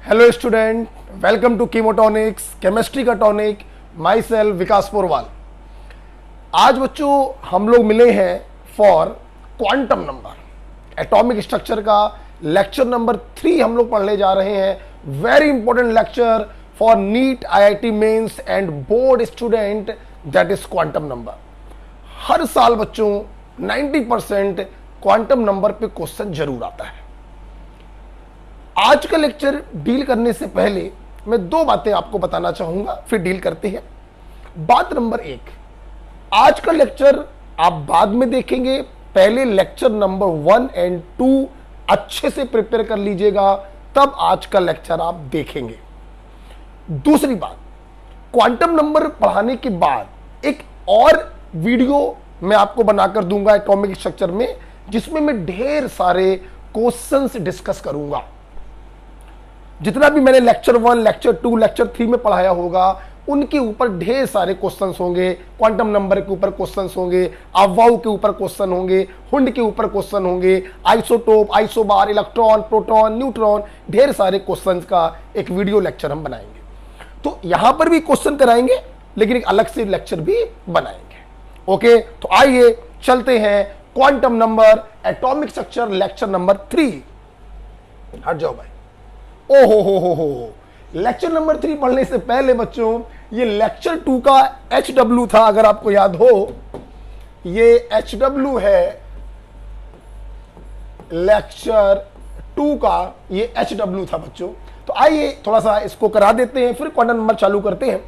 Hello student, welcome to Chemotonics, chemistry का tonic. Myself Vikas Porwal. आज बच्चों हम लोग मिले हैं for quantum number, atomic structure का लेक्चर नंबर 3 हम लोग पढ़ने जा रहे हैं। Very important lecture for NEET, IIT mains and board student, that is quantum number. हर साल बच्चों 90% क्वांटम नंबर पे क्वेश्चन जरूर आता है। आज का लेक्चर डील करने से पहले मैं दो बातें आपको बताना चाहूंगा, फिर डील करते हैं। बात नंबर 1, आज का लेक्चर आप बाद में देखेंगे, पहले लेक्चर नंबर 1 और 2 अच्छे से प्रिपेयर कर लीजिएगा, तब आज का लेक्चर आप देखेंगे। दूसरी बात, क्वांटम नंबर पढ़ाने के बाद एक और वीडियो मैं आपको बनाकर दूंगा एटॉमिक स्ट्रक्चर में, जिसमें मैं ढेर सारे क्वेश्चंस डिस्कस करूंगा। जितना भी मैंने लेक्चर 1, लेक्चर 2, लेक्चर 3 में पढ़ाया होगा, उनके ऊपर ढेर सारे क्वेश्चंस होंगे। क्वांटम नंबर के ऊपर क्वेश्चंस होंगे, अफवाह के ऊपर क्वेश्चन होंगे, हुंड के ऊपर क्वेश्चन होंगे, isotope, isobar, electron, proton, neutron, ढेर सारे क्वेश्चंस का एक वीडियो लेक्चर हम बनाएंगे। तो यहां पर भी क्वेश्चन कराएंगे, लेकिन एक अलग से लेक्चर भी बनाएंगे। ओके, तो आइए चलते हैं quantum number, atomic structure, lecture number 3। हट जाओ भाई। ओहो, लेक्चर नंबर 3 पढ़ने से पहले बच्चों, ये लेक्चर 2 का HW था, अगर आपको याद हो। ये HW है लेक्चर 2 का, ये HW था बच्चों। तो आइए थोड़ा सा इसको करा देते हैं, फिर क्वांटम नंबर चालू करते हैं।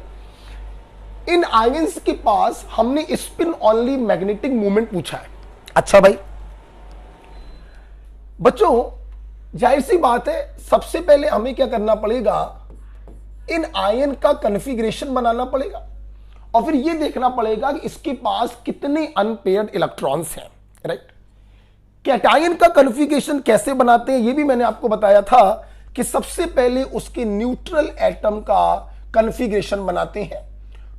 इन आयंस के पास हमने स्पिन ओनली मैग्नेटिक मोमेंट पूछा है। अच्छा भाई बच्चों, जाहिर सी बात है, सबसे पहले हमें क्या करना पड़ेगा, इन आयन का कॉन्फ़िगरेशन बनाना पड़ेगा, और फिर यह देखना पड़ेगा कि इसके पास कितने अनपेयर्ड इलेक्ट्रॉन्स हैं। राइट, कैटायन का कॉन्फ़िगरेशन कैसे बनाते हैं, यह भी मैंने आपको बताया था कि सबसे पहले उसके न्यूट्रल एटम का कॉन्फ़िगरेशन बनाते हैं।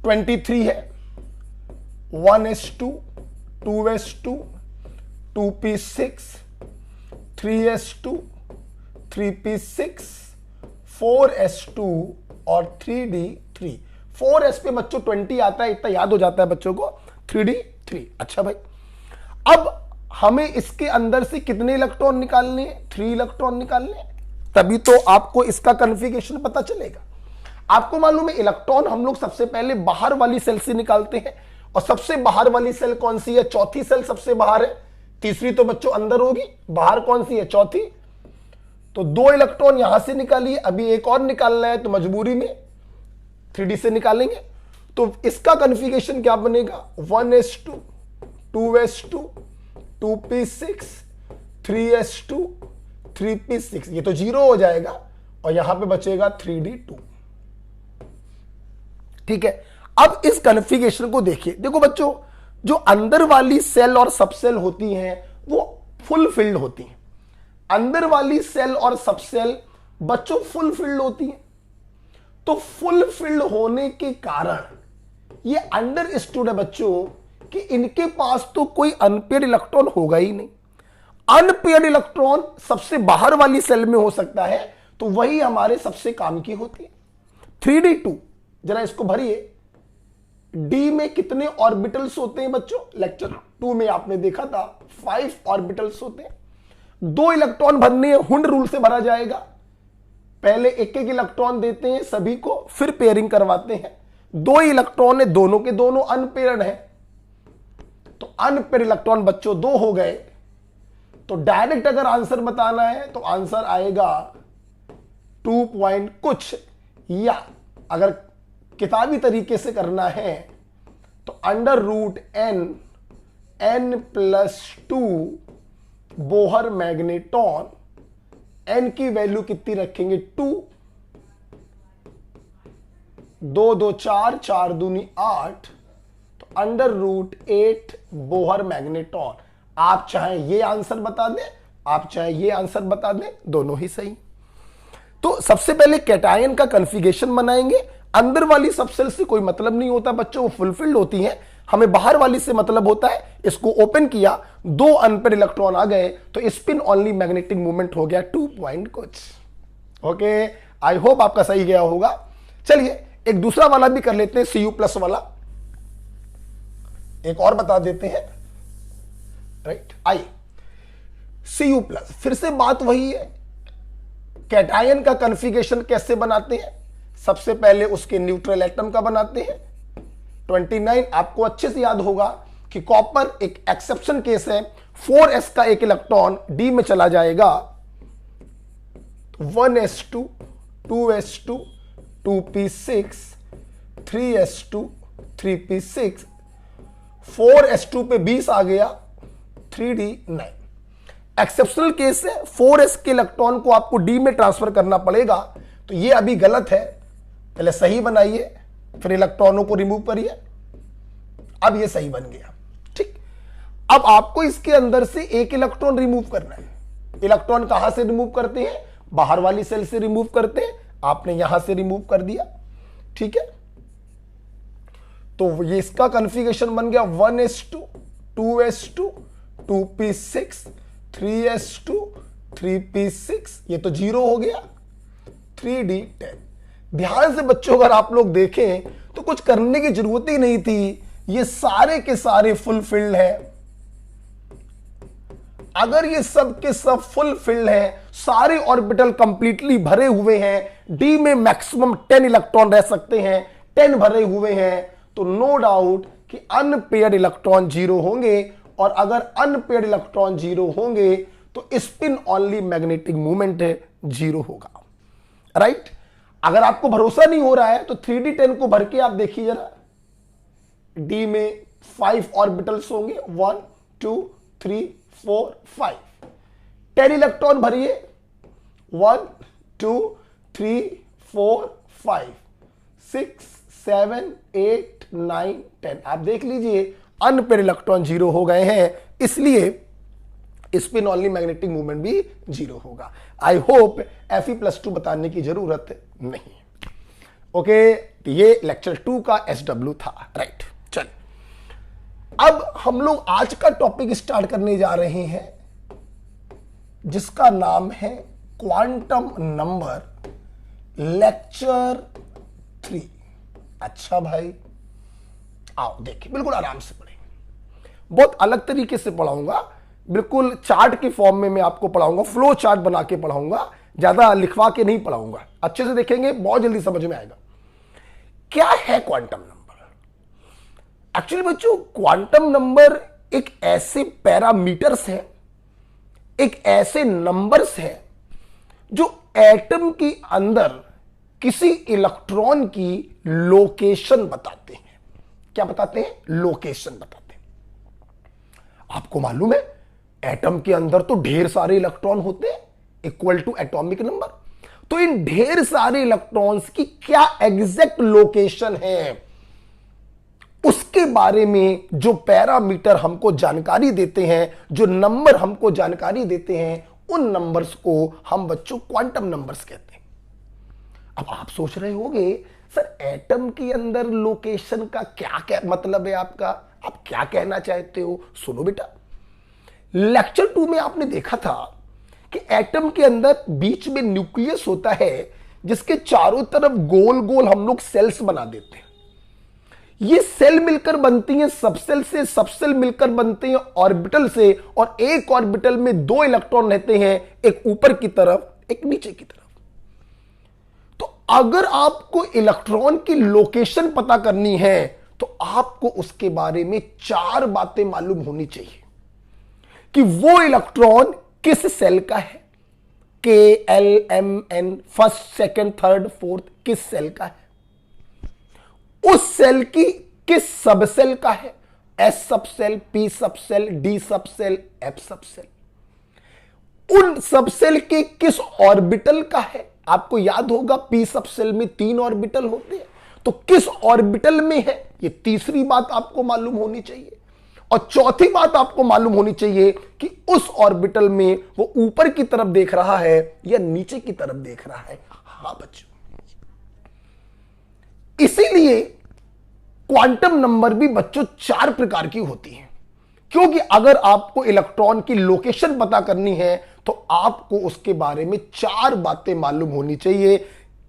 23 है, 1s2, 2s2, 2p6, 3s2, 3p6, 4s2 और 3d3। 4s पे बच्चों 20 आता है, इतना याद हो जाता है बच्चों को, 3d3। अच्छा भाई, अब हमें इसके अंदर से कितने इलेक्ट्रॉन निकालने हैं? 3 इलेक्ट्रॉन निकालने हैं, तभी तो आपको इसका कॉन्फ़िगरेशन पता चलेगा। आपको मालूम है, इलेक्ट्रॉन हम लोग सबसे पहले बाहर वाली सेल से निकालते हैं, और सबसे बाहर वाली सेल कौन सी है? चौथी सेल सबसे बाहर है, तीसरी तो बच्चों अंदर होगी, बाहर कौन सी है? चौथी। तो 2 इलेक्ट्रॉन यहां से निकालिए, अभी एक और निकालना है, तो मजबूरी में 3d से निकालेंगे। तो इसका कॉन्फ़िगरेशन क्या बनेगा? 1s2, 2s2, 2p6, 3s2, 3p6। ये तो 0 हो जाएगा, और यहां पे बचेगा 3d2। ठीक है, अब इस कॉन्फ़िगरेशन को देखिए। देखो बच्चों, जो अंदर वाली सेल और सबसेल होती हैं वो फुल फिल्ड होती हैं। अंदर वाली सेल और सबसेल बच्चों फुल फिल्ड होती हैं। तो फुल फिल्ड होने के कारण ये अंडरस्टूड है बच्चों कि इनके पास तो कोई अनपेयर्ड इलेक्ट्रॉन होगा ही नहीं। अनपेयर्ड इलेक्ट्रॉन सबसे बाहर वाली सेल में हो सकता है, तो वही हमारे सबसे काम की होती है। 3d2, जरा इसको भरिए। डी में कितने ऑर्बिटल्स होते हैं बच्चों? लेक्चर 2 में आपने देखा था 5 ऑर्बिटल्स होते हैं। 2 इलेक्ट्रॉन भरने हैं, हुंड रूल से भरा जाएगा। पहले एक एक इलेक्ट्रॉन देते हैं सभी को, फिर पेयरिंग करवाते हैं। 2 इलेक्ट्रॉन है, दोनों के दोनों अनपेयर्ड है, तो अनपेयर्ड इलेक्ट्रॉन बच्चों 2 हो गए। तो डायरेक्ट अगर आंसर बताना है तो आंसर आएगा 2 पॉइंट कुछ, या अगर किताबी तरीके से करना है तो n+2 बोहर मैग्नेटॉन। n की वैल्यू कितनी रखेंगे? 2, 2 2 4, 4 दूनी 8, तो √8 बोहर मैग्नेटॉन। आप चाहे ये आंसर बता दें, आप चाहे ये आंसर बता दें, दोनों ही सही। तो सबसे पहले कैटायन का कॉन्फ़िगरेशन बनाएंगे। अंदर वाली सबसेल से कोई मतलब नहीं होता बच्चों, वो फुलफिल्ड होती हैं। हमें बाहर वाली से मतलब होता है। इसको ओपन किया, 2 अनपेयर्ड इलेक्ट्रॉन आ गए, तो स्पिन ओनली मैग्नेटिक मूवमेंट हो गया 2 पॉइंट कुछ। ओके, आई होप आपका सही गया होगा। चलिए एक दूसरा वाला भी कर लेते हैं, Cu+ वाला एक और बता देते हैं, राइट। आइए Cu+, फिर से बात वही है, कैटायन का कॉन्फ़िगरेशन कैसे बनाते हैं? सबसे पहले उसके न्यूट्रल एटम का बनाते हैं। 29 आपको अच्छे से याद होगा कि कॉपर एक एक्सेप्शन केस है, 4s का एक इलेक्ट्रॉन d में चला जाएगा, 1s2 2s2 2p6 3s2 3p6 4s2 पे 20 आ गया 3d9। एक्सेप्शनल केस है, 4s के इलेक्ट्रॉन को आपको d में ट्रांसफर करना पड़ेगा, तो ये अभी गलत है, पहले सही बनाइए फिर इलेक्ट्रॉनों को रिमूव करिए। अब ये सही बन गया, ठीक। अब आपको इसके अंदर से एक इलेक्ट्रॉन रिमूव करना है। इलेक्ट्रॉन कहां से रिमूव करते हैं? बाहर वाली सेल से रिमूव करते हैं। आपने यहां से रिमूव कर दिया, ठीक है। तो ये इसका कॉन्फ़िगरेशन बन गया 1s2 2s2 2p6 3s2 3p6, ये तो 0 हो गया, 3d10। ध्यान से बच्चों अगर आप लोग देखें तो कुछ करने की जरूरत ही नहीं थी, ये सारे के सारे फुलफिल्ड है। अगर ये सब के सब फुलफिल्ड है, सारे ऑर्बिटल कंप्लीटली भरे हुए हैं, डी में मैक्सिमम 10 इलेक्ट्रॉन रह सकते हैं, 10 भरे हुए हैं, तो नो डाउट कि अनपेयर्ड इलेक्ट्रॉन 0 होंगे। और अगर अनपेयर्ड इलेक्ट्रॉन 0 होंगे तो स्पिन ओनली मैग्नेटिक मूवमेंट 0 होगा, राइट। अगर आपको भरोसा नहीं हो रहा है तो 3d10 को भर के आप देखिए जरा, डी में 5 ऑर्बिटल्स होंगे, 1 2 3 4 5, 10 इलेक्ट्रॉन भरिए, 1 2 3 4 5 6 7 8 9 10। आप देख लीजिए अनपेयर्ड इलेक्ट्रॉन 0 हो गए हैं, इसलिए स्पिन ओनली मैग्नेटिक मूवमेंट भी 0 होगा। आई होप Fe+2 बताने की जरूरत नहीं। ओके, ये लेक्चर 2 का SW था, राइट। चलिए अब हम लोग आज का टॉपिक स्टार्ट करने जा रहे हैं जिसका नाम है क्वांटम नंबर, लेक्चर 3। अच्छा भाई, आओ देखिए, बिल्कुल आराम से पढ़ेंगे, बहुत अलग तरीके से पढ़ाऊंगा, बिल्कुल चार्ट के फॉर्म में मैं आपको पढ़ाऊंगा, फ्लो चार्ट बना के पढ़ाऊंगा, ज्यादा लिखवा के नहीं पढ़ाऊंगा। अच्छे से देखेंगे, बहुत जल्दी समझ में आएगा। क्या है क्वांटम नंबर? एक्चुअली बच्चों, क्वांटम नंबर एक ऐसे पैरामीटर्स है, एक ऐसे नंबर्स है जो एटम के अंदर किसी इलेक्ट्रॉन की लोकेशन बताते हैं। क्या बताते हैं? लोकेशन बताते हैं। आपको मालूम है एटम के अंदर तो ढेर सारे इलेक्ट्रॉन होते हैं, इक्वल टू एटॉमिक नंबर। तो इन ढेर सारे इलेक्ट्रॉन्स की क्या एग्जैक्ट लोकेशन है, उसके बारे में जो पैरामीटर हमको जानकारी देते हैं, जो नंबर हमको जानकारी देते हैं, उन नंबर्स को हम बच्चों क्वांटम नंबर्स कहते हैं। अब आप सोच रहे होंगे सर एटम के अंदर लोकेशन का क्या क्या मतलब है आपका, आप क्या कहना चाहते हो? सुनो बेटा, लेक्चर 2 में आपने देखा था कि एटम के अंदर बीच में न्यूक्लियस होता है जिसके चारों तरफ गोल गोल हम लोग सेल्स बना देते हैं। ये सेल मिलकर बनती हैं सबसेल से, सबसेल मिलकर बनते हैं ऑर्बिटल से, और एक ऑर्बिटल में 2 इलेक्ट्रॉन रहते हैं, एक ऊपर की तरफ एक नीचे की तरफ। तो अगर आपको इलेक्ट्रॉन की लोकेशन पता करनी है तो आपको उसके बारे में 4 बातें मालूम होनी चाहिए कि वो इलेक्ट्रॉन किस सेल का है, KLMN, first second third fourth, किस सेल का है, उस सेल की किस सब सेल का है, S सब सेल, P सब सेल, D सब सेल, F सब सेल, उन सब सेल के किस ऑर्बिटल का है। आपको याद होगा P सब सेल में 3 ऑर्बिटल होते हैं, तो किस ऑर्बिटल में है, ये तीसरी बात आपको मालूम होनी चाहिए। और चौथी बात आपको मालूम होनी चाहिए कि उस ऑर्बिटल में वो ऊपर की तरफ देख रहा है या नीचे की तरफ देख रहा है। हाँ बच्चों, इसीलिए क्वांटम नंबर भी बच्चों 4 प्रकार की होती हैं, क्योंकि अगर आपको इलेक्ट्रॉन की लोकेशन पता करनी है तो आपको उसके बारे में 4 बातें मालूम होनी चाहिए।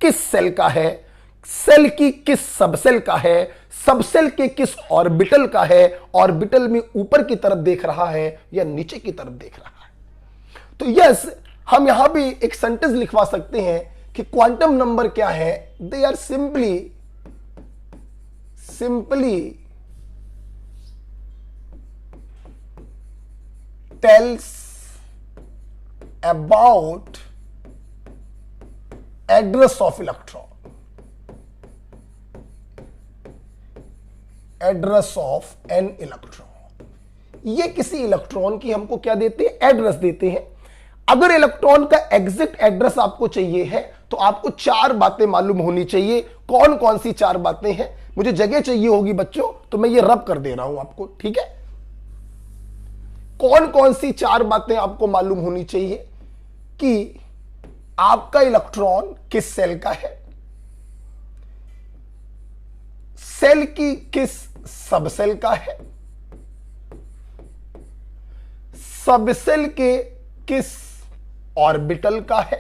किस सेल का है, सेल की किस सबसेल का है, सबसेल के किस ऑर्बिटल का है, ऑर्बिटल में ऊपर की तरफ देख रहा है या नीचे की तरफ देख रहा है। तो यस, हम यहां भी एक सेंटेंस लिखवा सकते हैं कि क्वांटम नंबर क्या है, they are simply tells about address of electron, address of an electron. ये किसी इलेक्ट्रॉन की हमको क्या देते हैं, एड्रेस देते हैं। अगर इलेक्ट्रॉन का एग्जैक्ट एड्रेस आपको चाहिए है तो आपको चार बातें मालूम होनी चाहिए। कौन कौन सी चार बातें हैं, मुझे जगह चाहिए होगी बच्चों, तो मैं ये रब कर दे रहा हूं आपको, ठीक है। कौन कौन सी चार बातें आपको मालूम होनी चाहिए कि आपका इलेक्ट्रॉन किस सेल का है, सेल की किस सबसेल का है, सबसेल के किस ऑर्बिटल का है,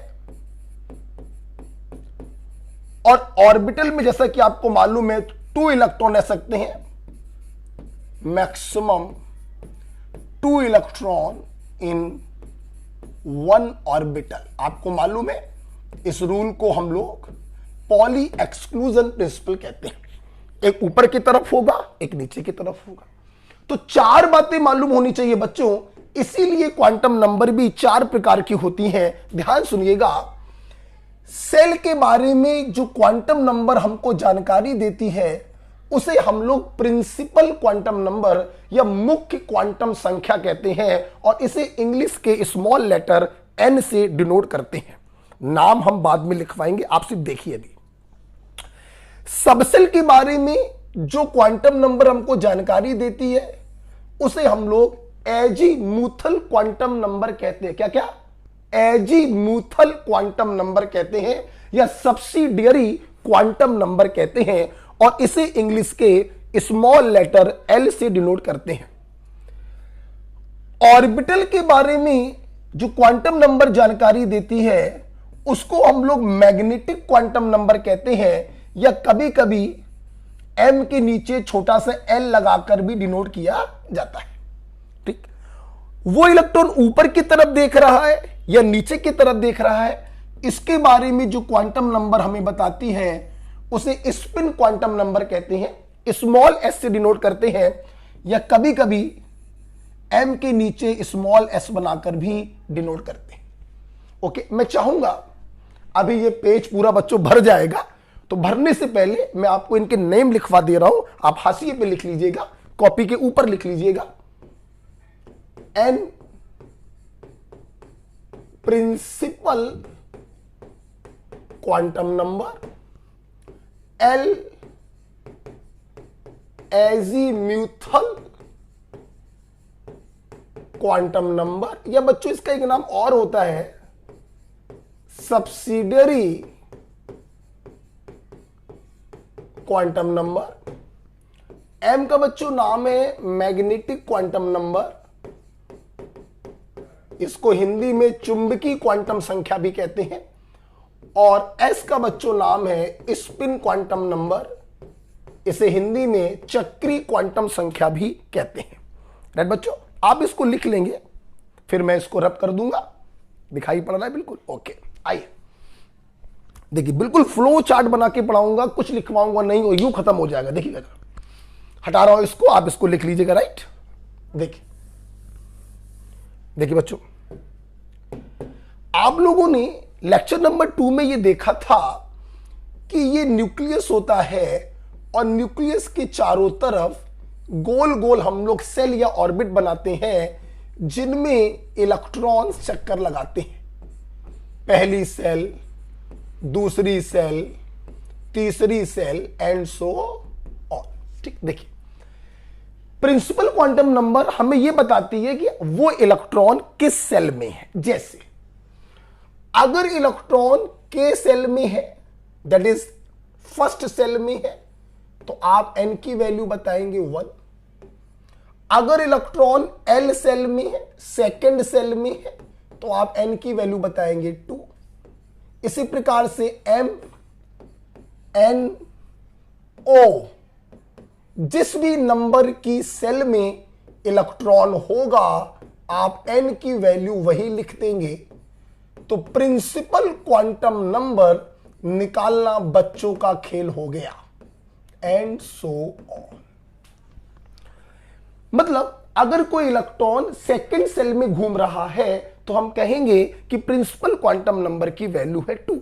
और ऑर्बिटल में जैसा कि आपको मालूम है 2 इलेक्ट्रॉन रह सकते हैं, मैक्सिमम 2 इलेक्ट्रॉन इन 1 ऑर्बिटल। आपको मालूम है इस रूल को हम लोग पॉली एक्सक्लूजन प्रिंसिपल कहते हैं। एक ऊपर की तरफ होगा, एक नीचे की तरफ होगा। तो चार बातें मालूम होनी चाहिए बच्चों, इसीलिए क्वांटम नंबर भी 4 प्रकार की होती हैं। ध्यान सुनिएगा, सेल के बारे में जो क्वांटम नंबर हमको जानकारी देती है उसे हम लोग प्रिंसिपल क्वांटम नंबर या मुख्य क्वांटम संख्या कहते हैं, और इसे इंग्लिश के स्मॉल लेटर n से डिनोट करते हैं। नाम हम बाद में लिखवाएंगे, आप सिर्फ देखिए। अभी सबसेल के बारे में जो क्वांटम नंबर हमको जानकारी देती है उसे हम लोग एजीमूथल क्वांटम नंबर कहते हैं। क्या क्या? एजीमूथल क्वांटम नंबर कहते हैं या सब्सिडियरी क्वांटम नंबर कहते हैं, और इसे इंग्लिश के स्मॉल लेटर एल से डिनोट करते हैं। ऑर्बिटल के बारे में जो क्वांटम नंबर जानकारी देती है उसको हम लोग मैग्नेटिक क्वांटम नंबर कहते हैं, या कभी कभी m के नीचे छोटा सा l लगाकर भी डिनोट किया जाता है। ठीक, वो इलेक्ट्रॉन ऊपर की तरफ देख रहा है या नीचे की तरफ देख रहा है, इसके बारे में जो क्वांटम नंबर हमें बताती है उसे स्पिन क्वांटम नंबर कहते हैं। स्मॉल s से डिनोट करते हैं, या कभी कभी m के नीचे स्मॉल s बनाकर भी डिनोट करते हैं। ओके, मैं चाहूंगा अभी ये पेज पूरा बच्चों भर जाएगा, तो भरने से पहले मैं आपको इनके नेम लिखवा दे रहा हूं, आप हाशिए पे लिख लीजिएगा, कॉपी के ऊपर लिख लीजिएगा। n principal quantum number, l azimuthal quantum number, या बच्चों इसका एक नाम और होता है सब्सिडियरी क्वांटम नंबर। m का बच्चों नाम है मैग्नेटिक क्वांटम नंबर, इसको हिंदी में चुंबकीय क्वांटम संख्या भी कहते हैं, और s का बच्चों नाम है स्पिन क्वांटम नंबर, इसे हिंदी में चक्रीय क्वांटम संख्या भी कहते हैं। राइट बच्चों, आप इसको लिख लेंगे, फिर मैं इसको रब कर दूंगा। दिखाई पड़ रहा है बिल्कुल? ओके, आइए देखिए, बिल्कुल फ्लो चार्ट बना के पढ़ाऊंगा, कुछ लिखवाऊंगा नहीं, और यूं खत्म हो जाएगा। देखिएगा, हटा रहा हूं इसको, आप इसको लिख लीजिएगा। राइट, देखिए देखिए बच्चों, आप लोगों ने लेक्चर नंबर 2 में ये देखा था कि ये न्यूक्लियस होता है, और न्यूक्लियस के चारों तरफ गोल गोल हम लोग सेल या ऑर्बिट बनाते हैं जिनमें इलेक्ट्रॉन्स चक्कर लगाते हैं। पहली सेल, दूसरी सेल, तीसरी सेल, एंड सो ऑन। ठीक, देखिए प्रिंसिपल क्वांटम नंबर हमें यह बताती है कि वो इलेक्ट्रॉन किस सेल में है। जैसे अगर इलेक्ट्रॉन के सेल में है, दैट इज फर्स्ट सेल में है, तो आप n की वैल्यू बताएंगे 1। अगर इलेक्ट्रॉन l सेल में है, सेकेंड सेल में है, तो आप n की वैल्यू बताएंगे 2। इसी प्रकार से m एन ओ, जिस भी नंबर की सेल में इलेक्ट्रॉन होगा आप n की वैल्यू वही लिख देंगे, तो प्रिंसिपल क्वांटम नंबर निकालना बच्चों का खेल हो गया, एंड सो ऑन। मतलब अगर कोई इलेक्ट्रॉन सेकंड सेल में घूम रहा है तो हम कहेंगे कि प्रिंसिपल क्वांटम नंबर की वैल्यू है 2।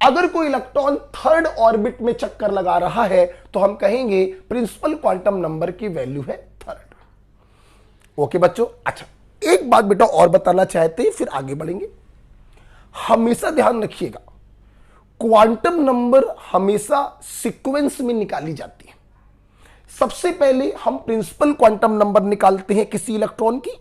अगर कोई इलेक्ट्रॉन थर्ड ऑर्बिट में चक्कर लगा रहा है तो हम कहेंगे प्रिंसिपल क्वांटम नंबर की वैल्यू है 3। ओके बच्चों, अच्छा एक बात बेटा और बताना चाहते हैं फिर आगे बढ़ेंगे। हमेशा ध्यान रखिएगा, क्वांटम नंबर हमेशा सीक्वेंस में निकाली जाती है। सबसे पहले हम प्रिंसिपल क्वांटम नंबर निकालते हैं किसी इलेक्ट्रॉन की,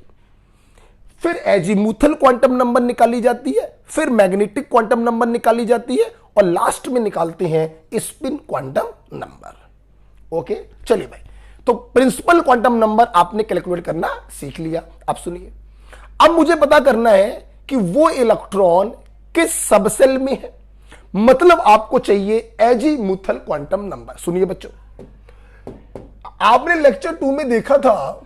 फिर एजीमुथल क्वांटम नंबर निकाली जाती है, फिर मैग्नेटिक क्वांटम नंबर निकाली जाती है और लास्ट में निकालते हैं स्पिन क्वांटम नंबर। ओके चलिए भाई, तो प्रिंसिपल क्वांटम नंबर आपने कैलकुलेट करना सीख लिया। अब सुनिए, अब मुझे पता करना है कि वो इलेक्ट्रॉन किस सबसेल में है, मतलब आपको चाहिए एजीमुथल क्वांटम नंबर। सुनिए बच्चों, आपने लेक्चर 2 में देखा था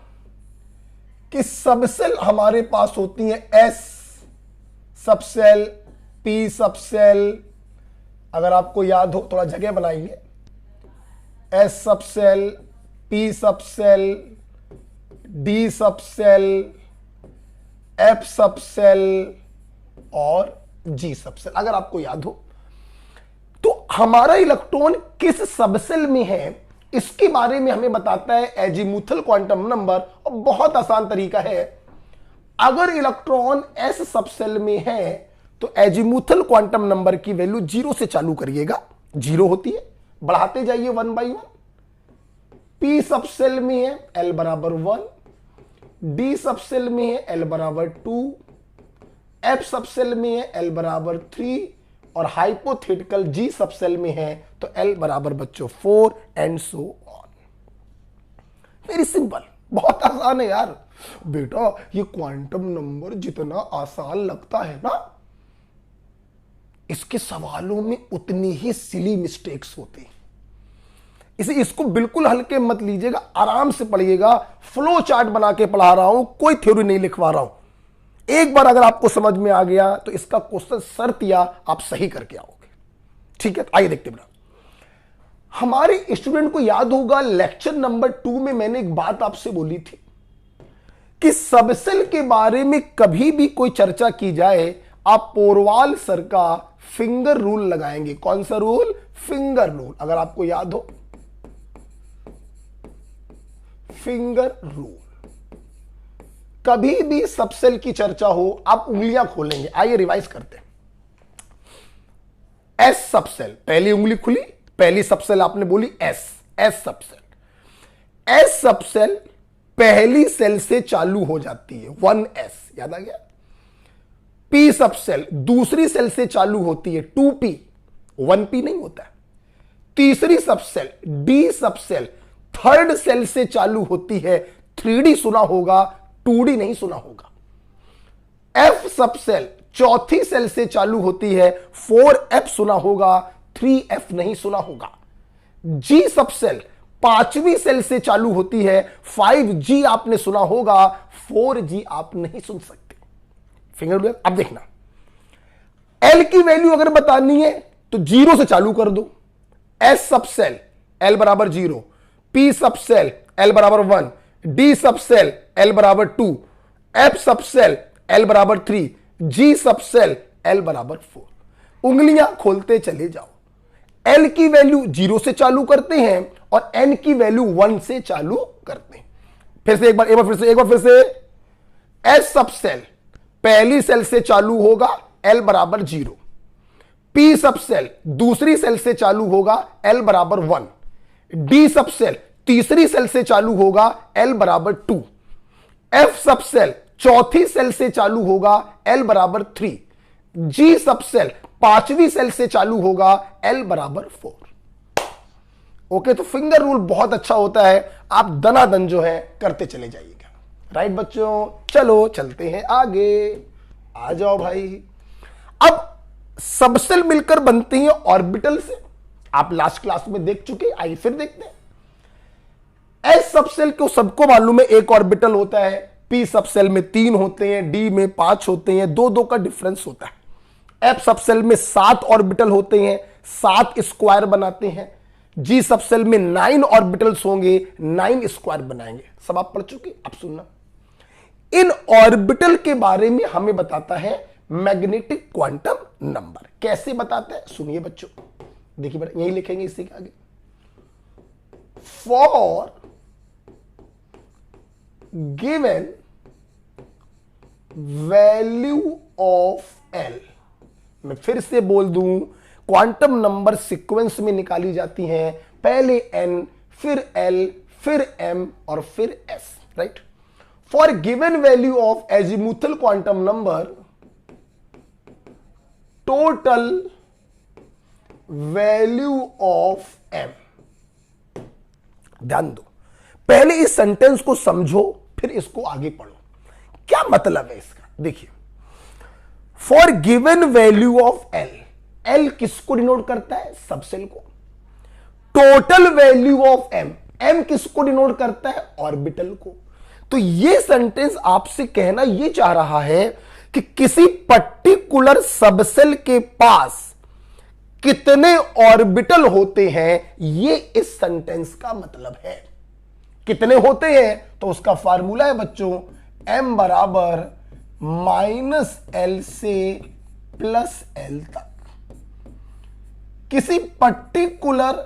कि सबसेल हमारे पास होती है एस सबसेल, पी सबसेल, अगर आपको याद हो थोड़ा जगह बनाइए, S subshell, P subshell, D subshell, F subshell और जी सबसेल, अगर आपको याद हो। तो हमारा इलेक्ट्रॉन किस सबसेल में है इसके बारे में हमें बताता है एजीमुथल क्वांटम नंबर, और बहुत आसान तरीका है। अगर इलेक्ट्रॉन एस सबसेल में है तो एजीमुथल क्वांटम नंबर की वैल्यू 0 से चालू करिएगा, 0 होती है, बढ़ाते जाइए 1 by 1। पी सबसेल में है L बराबर 1, डी सबसेल में है L बराबर 2, एफ सबसेल में है L बराबर 3 और हाइपोथेटिकल जी सबसेल में है तो L बराबर बच्चों 4 and so on. Very simple, बहुत आसान है यार बेटा। ये क्वांटम नंबर जितना आसान लगता है ना, इसके सवालों में उतनी ही सिली मिस्टेक्स होती, इसे इसको बिल्कुल हल्के मत लीजिएगा, आराम से पढ़िएगा। फ्लो चार्ट बना के पढ़ा रहा हूं, कोई थ्योरी नहीं लिखवा रहा हूं। एक बार अगर आपको समझ में आ गया तो इसका क्वेश्चन शर्त या आप सही करके आओगे। ठीक है, आइए देखते हैं। हमारे स्टूडेंट को याद होगा लेक्चर नंबर 2 में मैंने एक बात आपसे बोली थी कि सबसेल के बारे में कभी भी कोई चर्चा की जाए आप पोरवाल सर का फिंगर रूल लगाएंगे। कौन सा रूल? फिंगर रूल, अगर आपको याद हो फिंगर रूल। कभी भी सबसेल की चर्चा हो आप उंगलियां खोलेंगे। आइए रिवाइज करते हैं। एस सबसेल, पहली उंगली खुली, पहली सबसेल आपने बोली S, S subshell. S subshell पहली सेल से चालू हो जाती है 1s, याद आ गया। पी सबसेल दूसरी सेल से चालू होती है 2p, 1p नहीं होता है। तीसरी subshell D subshell third shell से चालू होती है, 3d सुना होगा, 2d नहीं सुना होगा। एफ सबसेल चौथी सेल से चालू होती है, 4f सुना होगा, 3f नहीं सुना होगा। जी सबसेल पांचवी सेल से चालू होती है, 5g आपने सुना होगा, 4g आप नहीं सुन सकते। Finger rule. अब देखना, L की वैल्यू अगर बतानी है तो 0 से चालू कर दो। S सबसेल L बराबर 0, P सबसेल L बराबर 1, D सबसेल L बराबर 2, F सबसेल L बराबर 3, G सबसेल L बराबर 4। उंगलियां खोलते चले जाओ। L की वैल्यू 0 से चालू करते हैं और N की वैल्यू 1 से चालू करते हैं। फिर से एक बार फिर से S सबसेल पहली सेल से चालू होगा, L बराबर 0। P सबसेल दूसरी सेल से चालू होगा, L बराबर 1। D सबसेल तीसरी सेल से चालू होगा, L बराबर 2। F सबसेल चौथी सेल से चालू होगा, L बराबर 3। G सबसेल पांचवी सेल से चालू होगा, L बराबर 4। ओके, तो फिंगर रूल बहुत अच्छा होता है, आप दनादन जो है करते चले जाइएगा। राइट बच्चों, चलो चलते हैं आगे। आ जाओ भाई। अब सबसेल मिलकर बनती हैं ऑर्बिटल से, आप लास्ट क्लास में देख चुके, आइए फिर देखते हैं। एस सबसेल को सबको मालूम है एक ऑर्बिटल होता है, पी सबसेल में 3 होते हैं, डी में 5 होते हैं, 2-2 का डिफरेंस होता है। एफ सबसेल में 7 ऑर्बिटल होते हैं, 7 स्क्वायर बनाते हैं। जी सबसेल में 9 ऑर्बिटल्स होंगे, 9 स्क्वायर बनाएंगे। सब आप पढ़ चुके, अब सुनना। इन ऑर्बिटल के बारे में हमें बताता है मैग्नेटिक क्वांटम नंबर। कैसे बताता है सुनिए बच्चों, देखिए बेटा यही लिखेंगे इसी के आगे। For given value of L, मैं फिर से बोल दूं, क्वांटम नंबर सीक्वेंस में निकाली जाती हैं, पहले एन, फिर एल, फिर एम और फिर S, right. For given value of azimuthal quantum number, total value of M. ध्यान दो, पहले इस सेंटेंस को समझो फिर इसको आगे पढ़ो। क्या मतलब है इसका, देखिए। For given value of L, L किसको डिनोट करता है, सबसेल को। Total value of M, M किसको डिनोट करता है, ऑर्बिटल को। तो यह सेंटेंस आपसे कहना यह चाह रहा है कि किसी पर्टिकुलर सबसेल के पास कितने ऑर्बिटल होते हैं, यह इस सेंटेंस का मतलब है। कितने होते हैं तो उसका फार्मूला है बच्चों, एम बराबर -L से +L तक। किसी पर्टिकुलर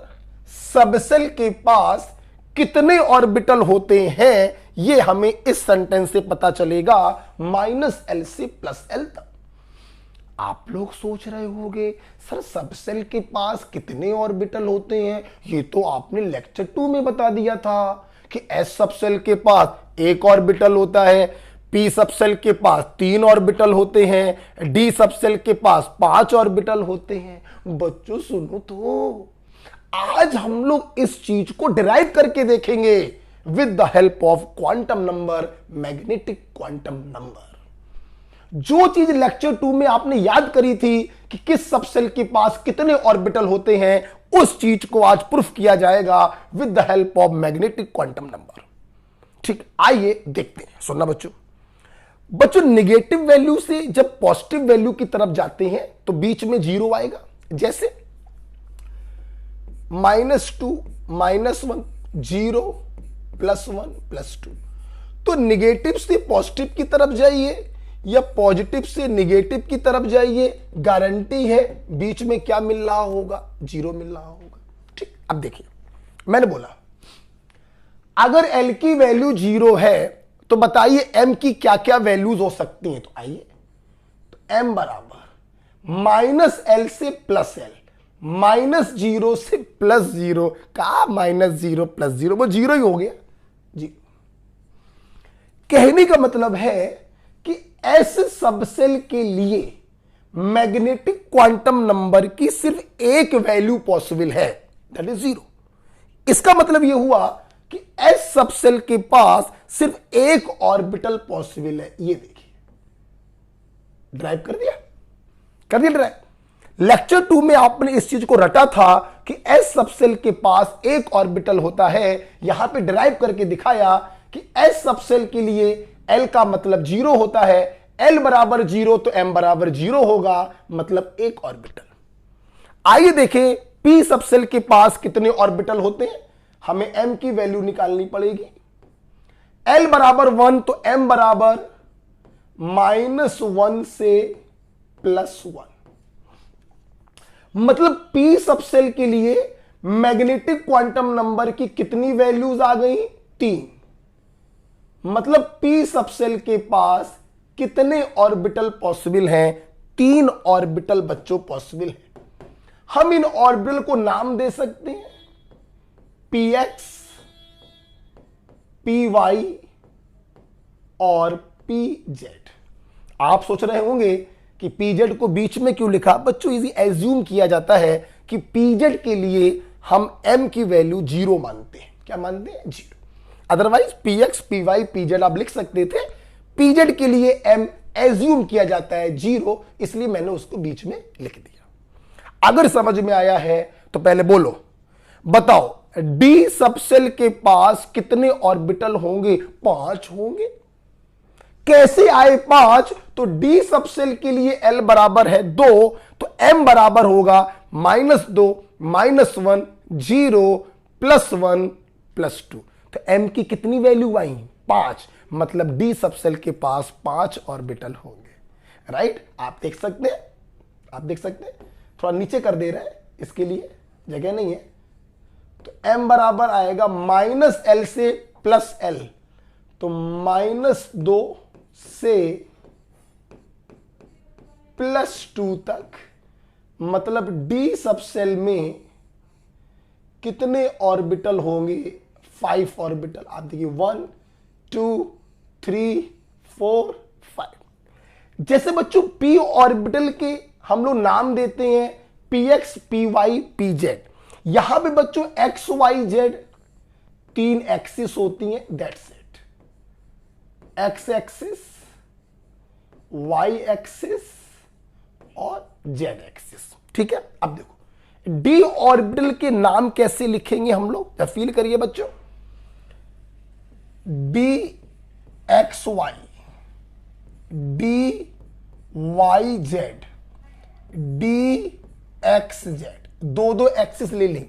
सबसेल के पास कितने ऑर्बिटल होते हैं, यह हमें इस सेंटेंस से पता चलेगा, -L से +L तक। आप लोग सोच रहे होंगे सर सबसेल के पास कितने ऑर्बिटल होते हैं, ये तो आपने लेक्चर 2 में बता दिया था कि एस सबसेल के पास 1 ऑर्बिटल होता है, पी सबसेल के पास 3 ऑर्बिटल होते हैं, डी सबसेल के पास 5 ऑर्बिटल होते हैं। बच्चों सुनो तो, आज हम लोग इस चीज को डिराइव करके देखेंगे with the help of quantum number, magnetic quantum number. जो चीज लेक्चर 2 में आपने याद करी थी कि किस सबसेल के पास कितने ऑर्बिटल होते हैं, उस चीज को आज प्रूफ किया जाएगा with the help of magnetic quantum number. ठीक, आइए देखते हैं। सुनना बच्चों, नेगेटिव वैल्यू से जब पॉजिटिव वैल्यू की तरफ जाते हैं तो बीच में 0 आएगा, जैसे -2, -1, 0, +1, +2। तो नेगेटिव से पॉजिटिव की तरफ जाइए या पॉजिटिव से नेगेटिव की तरफ जाइए, गारंटी है बीच में क्या मिल रहा होगा, 0 मिल रहा होगा। ठीक, अब देखिए मैंने बोला अगर L की वैल्यू 0 है तो बताइए M की क्या क्या वैल्यूज हो सकती हैं। तो आइए, तो M बराबर -L से +L, -0 से +0, कहा -0 +0, वो 0 ही हो गया जी। कहने का मतलब है कि एस सबसेल के लिए मैग्नेटिक क्वांटम नंबर की सिर्फ एक वैल्यू पॉसिबल है, दैट इज 0। इसका मतलब यह हुआ कि एस सबसेल के पास सिर्फ एक ऑर्बिटल पॉसिबल है। ये देखिए, ड्राइव कर दिया ड्राइव। लेक्चर 2 में आपने इस चीज को रटा था कि एस सबसेल के पास एक ऑर्बिटल होता है, यहां पे ड्राइव करके दिखाया कि एस सबसेल के लिए L का मतलब 0 होता है, L बराबर 0 तो M बराबर 0 होगा, मतलब एक ऑर्बिटल। आइए देखें P सबसेल के पास कितने ऑर्बिटल होते हैं, हमें M की वैल्यू निकालनी पड़ेगी। L बराबर 1 तो M बराबर -1 से +1, मतलब P सबसेल के लिए मैग्नेटिक क्वांटम नंबर की कितनी वैल्यूज आ गई, 3। मतलब P सबसेल के पास कितने ऑर्बिटल पॉसिबल हैं, 3 ऑर्बिटल बच्चों पॉसिबल हैं। हम इन ऑर्बिटल को नाम दे सकते हैं px, py और pz। आप सोच रहे होंगे कि pz को बीच में क्यों लिखा। बच्चों इजी एज्यूम किया जाता है कि pz के लिए हम m की वैल्यू 0 मानते हैं। क्या मानते हैं, 0। अदरवाइज px, py, pz आप लिख सकते थे, pz के लिए m एज्यूम किया जाता है 0, इसलिए मैंने उसको बीच में लिख दिया। अगर समझ में आया है तो पहले बोलो, बताओ डी सबसेल के पास कितने ऑर्बिटल होंगे? 5 होंगे। कैसे आए 5? तो डी सबसेल के लिए L बराबर है 2, तो M बराबर होगा -2 -1 0 +1 +2। तो M की कितनी वैल्यू आई? 5। मतलब डी सबसेल के पास 5 ऑर्बिटल होंगे। राइट? आप देख सकते हैं, आप देख सकते हैं, थोड़ा नीचे कर दे रहे हैं, इसके लिए जगह नहीं है। तो M बराबर आएगा -L से +L, तो -2 से +2 तक। मतलब डी सबसेल में कितने ऑर्बिटल होंगे? 5 ऑर्बिटल। आप देखिए 1 2 3 4 5। जैसे बच्चों पी ऑर्बिटल के हम लोग नाम देते हैं px py pz। यहां पे बच्चों x y z 3 एक्सिस होती हैं, that's it. x axis, y axis और z एक्सिस। ठीक है? अब देखो डी ऑर्बिटल के नाम कैसे लिखेंगे हम लोग, या फील करिए बच्चों। D X Y, D Y Z, D X Z, दो एक्सिस ले लें,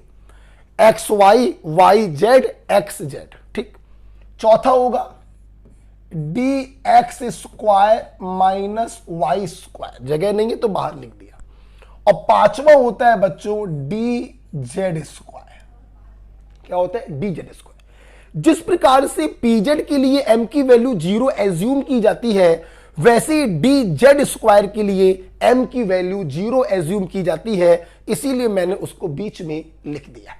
X Y, Y Z, X Z. ठीक। चौथा होगा D X square minus Y square, जगह नहीं है तो बाहर लिख दिया। और पांचवा होता है बच्चों डी जेड स्क्वायर। क्या होता है? D Z square. जिस प्रकार से पीजेड के लिए एम की वैल्यू 0 एज्यूम की जाती है, वैसे डी जेड स्क्वायर के लिए एम की वैल्यू 0 एज्यूम की जाती है, इसीलिए मैंने उसको बीच में लिख दिया।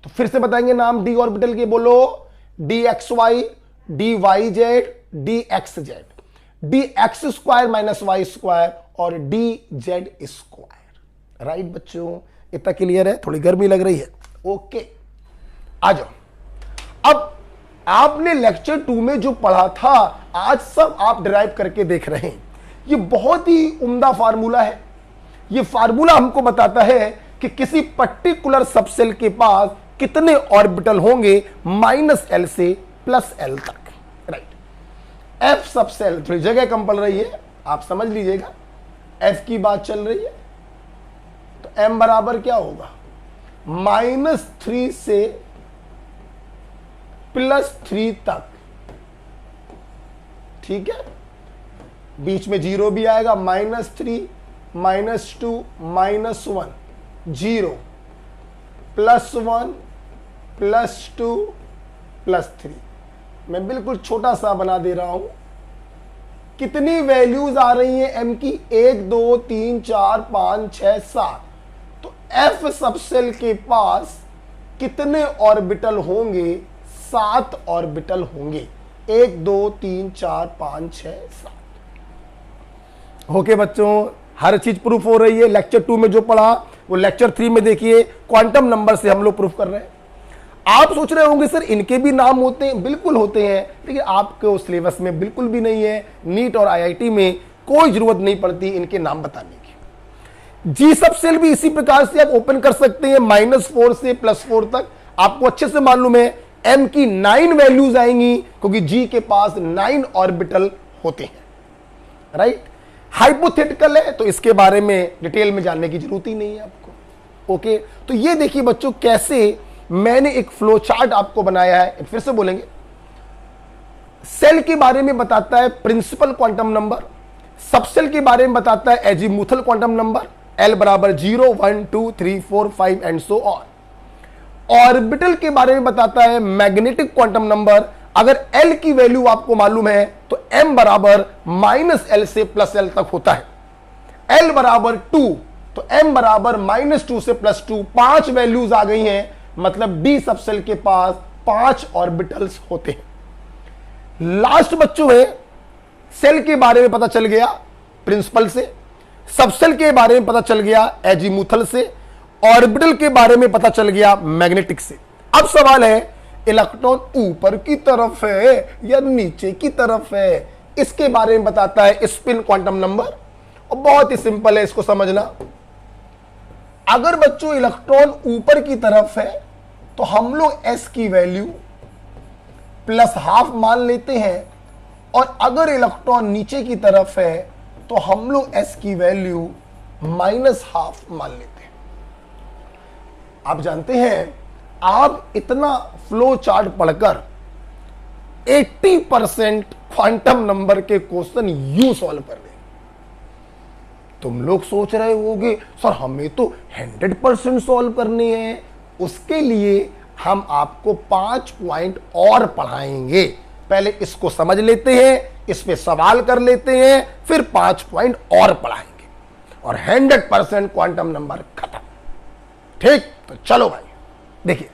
तो फिर से बताएंगे नाम डी ऑर्बिटल के, बोलो D X Y, D Y Z, D X Z, D X square minus Y square और डी जेड स्क्वायर। राइट बच्चों, इतना क्लियर है? थोड़ी गर्मी लग रही है? ओके, आ जाओ। अब आपने लेक्चर 2 में जो पढ़ा था, आज सब आप डिराइव करके देख रहे हैं। ये बहुत ही उम्दा फार्मूला है। ये फार्मूला हमको बताता है कि किसी पर्टिकुलर सबसेल के पास कितने ऑर्बिटल होंगे -L से +L तक। राइट। एफ सबसेल, थोड़ी जगह कम पड़ रही है, आप समझ लीजिएगा, एफ की बात चल रही है। तो एम बराबर क्या होगा? -3 से +3 तक। ठीक है? बीच में 0 भी आएगा, -3 -2 -1 0 +1 +2 +3। मैं बिल्कुल छोटा सा बना दे रहा हूं। कितनी वैल्यूज आ रही हैं एम की? 1 2 3 4 5 6 7। तो एफ सबसेल के पास कितने ऑर्बिटल होंगे? 7 ऑर्बिटल होंगे। 1 2 3 4 5 6 7। ओके बच्चों, हर चीज प्रूफ हो रही है। लेक्चर 2 में जो पढ़ा वो लेक्चर 3 में देखिए, क्वांटम नंबर से हम लोग प्रूफ कर रहे हैं। आप सोच रहे होंगे सर इनके भी नाम होते हैं। बिल्कुल होते हैं, लेकिन आपके सिलेबस में बिल्कुल भी नहीं है। नीट और आईआईटी में कोई जरूरत नहीं पड़ती इनके नाम बताने की। जी सबसेल भी इसी प्रकार से आप ओपन कर सकते हैं, -4 से +4 तक। आपको अच्छे से मालूम है एम की 9 वैल्यूज आएंगी, क्योंकि जी के पास 9 ऑर्बिटल होते हैं। राइट। हाइपोथेटिकल है, तो इसके बारे में डिटेल में जानने की जरूरत ही नहीं है आपको। ओके, तो ये देखिए बच्चों, कैसे मैंने एक फ्लो चार्ट आपको बनाया है। फिर से बोलेंगे, सेल के बारे में बताता है प्रिंसिपल क्वांटम नंबर, सबसेल के बारे में बताता है एजीमुथल क्वांटम नंबर, L बराबर 0 1 2 3 4 5 एंड सो ऑन। ऑर्बिटल के बारे में बताता है मैग्नेटिक क्वांटम नंबर। अगर L की वैल्यू आपको मालूम है तो M बराबर -L से +L तक होता है। L बराबर 2, तो M बराबर -2 से +2। 5 वैल्यूज आ गई हैं, मतलब डी सबसेल के पास 5 ऑर्बिटल्स होते हैं। लास्ट बच्चों है, सेल के बारे में पता चल गया प्रिंसिपल से, सबसेल के बारे में पता चल गया एजीमुथल से, ऑर्बिटल के बारे में पता चल गया मैग्नेटिक से। अब सवाल है, इलेक्ट्रॉन ऊपर की तरफ है या नीचे की तरफ है? इसके बारे में बताता है स्पिन क्वांटम नंबर, और बहुत ही सिंपल है इसको समझना। अगर बच्चों इलेक्ट्रॉन ऊपर की तरफ है तो हम लोग s की वैल्यू +½ मान लेते हैं, और अगर इलेक्ट्रॉन नीचे की तरफ है तो हम लोग s की वैल्यू -½ मान लेते हैं। आप जानते हैं, आप इतना फ्लो चार्ट पढ़कर 80% क्वांटम नंबर के क्वेश्चन यूं सॉल्व कर रहे हैं। तुम लोग सोच रहे होगे सर हमें तो 100% सॉल्व करनी है, उसके लिए हम आपको 5 पॉइंट और पढ़ाएंगे। पहले इसको समझ लेते हैं, इस पे सवाल कर लेते हैं, फिर 5 पॉइंट और पढ़ाएंगे और 100% क्वांटम नंबर खत्म। ठीक, तो चलो भाई देखिए,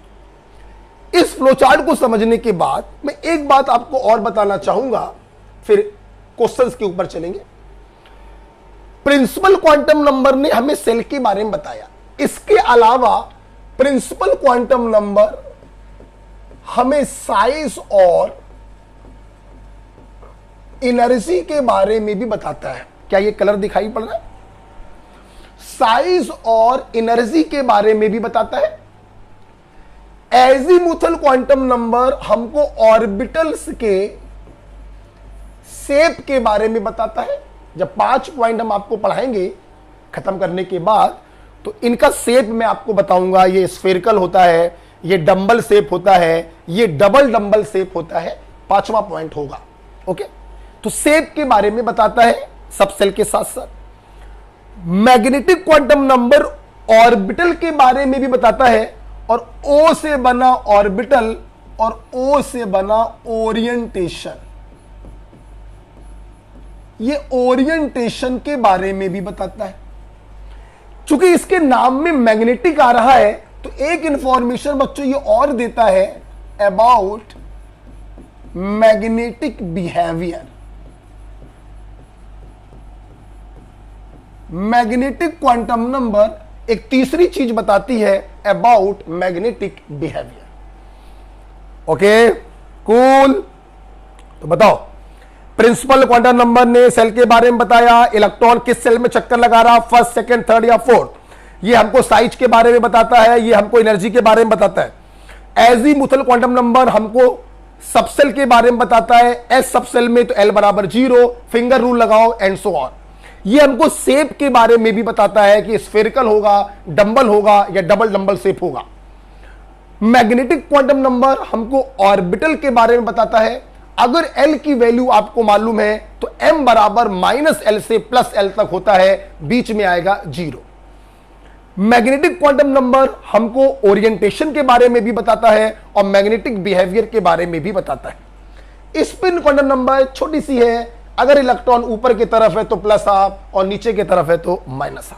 इस फ्लोचार्ट को समझने के बाद मैं एक बात आपको और बताना चाहूंगा, फिर क्वेश्चंस के ऊपर चलेंगे। प्रिंसिपल क्वांटम नंबर ने हमें सेल के बारे में बताया, इसके अलावा प्रिंसिपल क्वांटम नंबर हमें साइज और एनर्जी के बारे में भी बताता है। क्या ये कलर दिखाई पड़ रहा है? साइज और एनर्जी के बारे में भी बताता है। एजीमुथल क्वांटम नंबर हमको ऑर्बिटल्स के शेप के बारे में बताता है। जब 5 पॉइंट हम आपको पढ़ाएंगे खत्म करने के बाद, तो इनका शेप मैं आपको बताऊंगा। ये स्फेरिकल होता है, ये डंबल शेप होता है, ये डबल डंबल शेप होता है। 5वां पॉइंट होगा। ओके, तो शेप के बारे में बताता है सब सेल के साथ साथ। मैग्नेटिक क्वांटम नंबर ऑर्बिटल के बारे में भी बताता है, और O से बना ऑर्बिटल और O से बना ओरिएंटेशन, ये ओरिएंटेशन के बारे में भी बताता है। चूंकि इसके नाम में मैग्नेटिक आ रहा है, तो एक इंफॉर्मेशन बच्चों ये और देता है about magnetic behaviour. Magnetic quantum number एक तीसरी चीज बताती है about magnetic behaviour. Okay, cool. तो बताओ, प्रिंसिपल क्वांटम नंबर ने सेल के बारे में बताया, इलेक्ट्रॉन किस सेल में चक्कर लगा रहा, फर्स्ट, सेकंड, थर्ड या फोर्थ। ये हमको साइज के बारे में बताता है, ये हमको एनर्जी के बारे में बताता है। एजीमुथल क्वांटम नंबर हमको सबसेल के बारे में बताता है। एस सबसेल में तो L = 0, फिंगर रूल लगाओ एंड सो ऑन। ये हमको शेप के बारे में भी बताता है कि स्फेरिकल होगा, डंबल होगा या डबल डंबल शेप होगा। मैग्नेटिक क्वांटम नंबर हमको ऑर्बिटल के बारे में बताता है। अगर L की वैल्यू आपको मालूम है तो M = -L से +L तक होता है, बीच में आएगा 0। मैग्नेटिक क्वांटम नंबर हमको ओरिएंटेशन के बारे में भी बताता है और मैग्नेटिक बिहेवियर के बारे में भी बताता है। स्पिन क्वांटम नंबर छोटी सी है, अगर इलेक्ट्रॉन ऊपर की तरफ है तो +½ और नीचे की तरफ है तो -½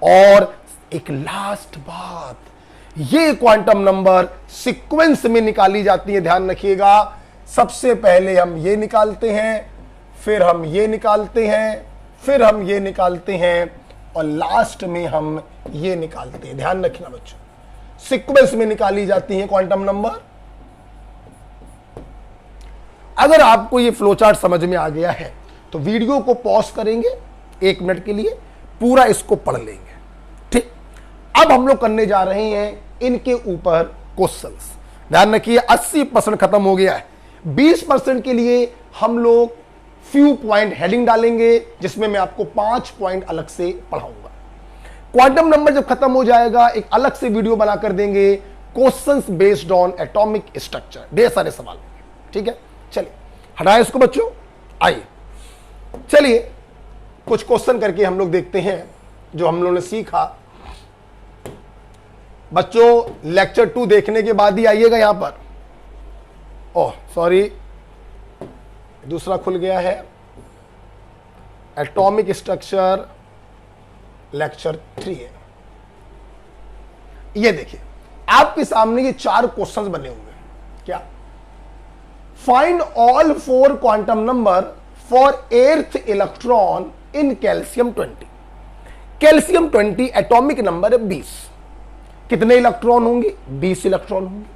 और एक लास्ट बात, ये क्वांटम नंबर सीक्वेंस में निकाली जाती है। ध्यान रखिएगा, सबसे पहले हम ये निकालते हैं, फिर हम ये निकालते हैं, फिर हम ये निकालते हैं और लास्ट में हम ये निकालते हैं। ध्यान रखना बच्चों, सीक्वेंस में निकाली जाती है क्वांटम नंबर। अगर आपको ये फ्लोचार्ट समझ में आ गया है तो वीडियो को पॉज करेंगे 1 मिनट के लिए, पूरा इसको पढ़ लेंगे। ठीक, अब हम लोग करने जा रहे हैं इनके ऊपर क्वेश्चंस। ध्यान रखिए, 80% खत्म हो गया है। 20% के लिए हम लोग फ्यू पॉइंट हेडिंग डालेंगे, जिसमें मैं आपको 5 पॉइंट अलग से पढ़ाऊंगा। क्वांटम नंबर जब खत्म हो जाएगा, एक अलग से वीडियो बनाकर देंगे, questions based on atomic structure, ढेर सारे सवाल। ठीक है, चलिए हटाए इसको बच्चों। आइए चलिए कुछ क्वेश्चन करके हम लोग देखते हैं जो हम लोगों ने सीखा। बच्चों लेक्चर 2 देखने के बाद ही आइएगा यहां पर। ओह सॉरी, दूसरा खुल गया है, एटॉमिक स्ट्रक्चर लेक्चर 3 है। ये देखिए आपके सामने ये 4 क्वेश्चंस बने हुए हैं। क्या? Find all 4 quantum number for 8th electron in calcium 20। Calcium 20 atomic number है 20। कितने इलेक्ट्रॉन होंगे? 20 इलेक्ट्रॉन होंगे।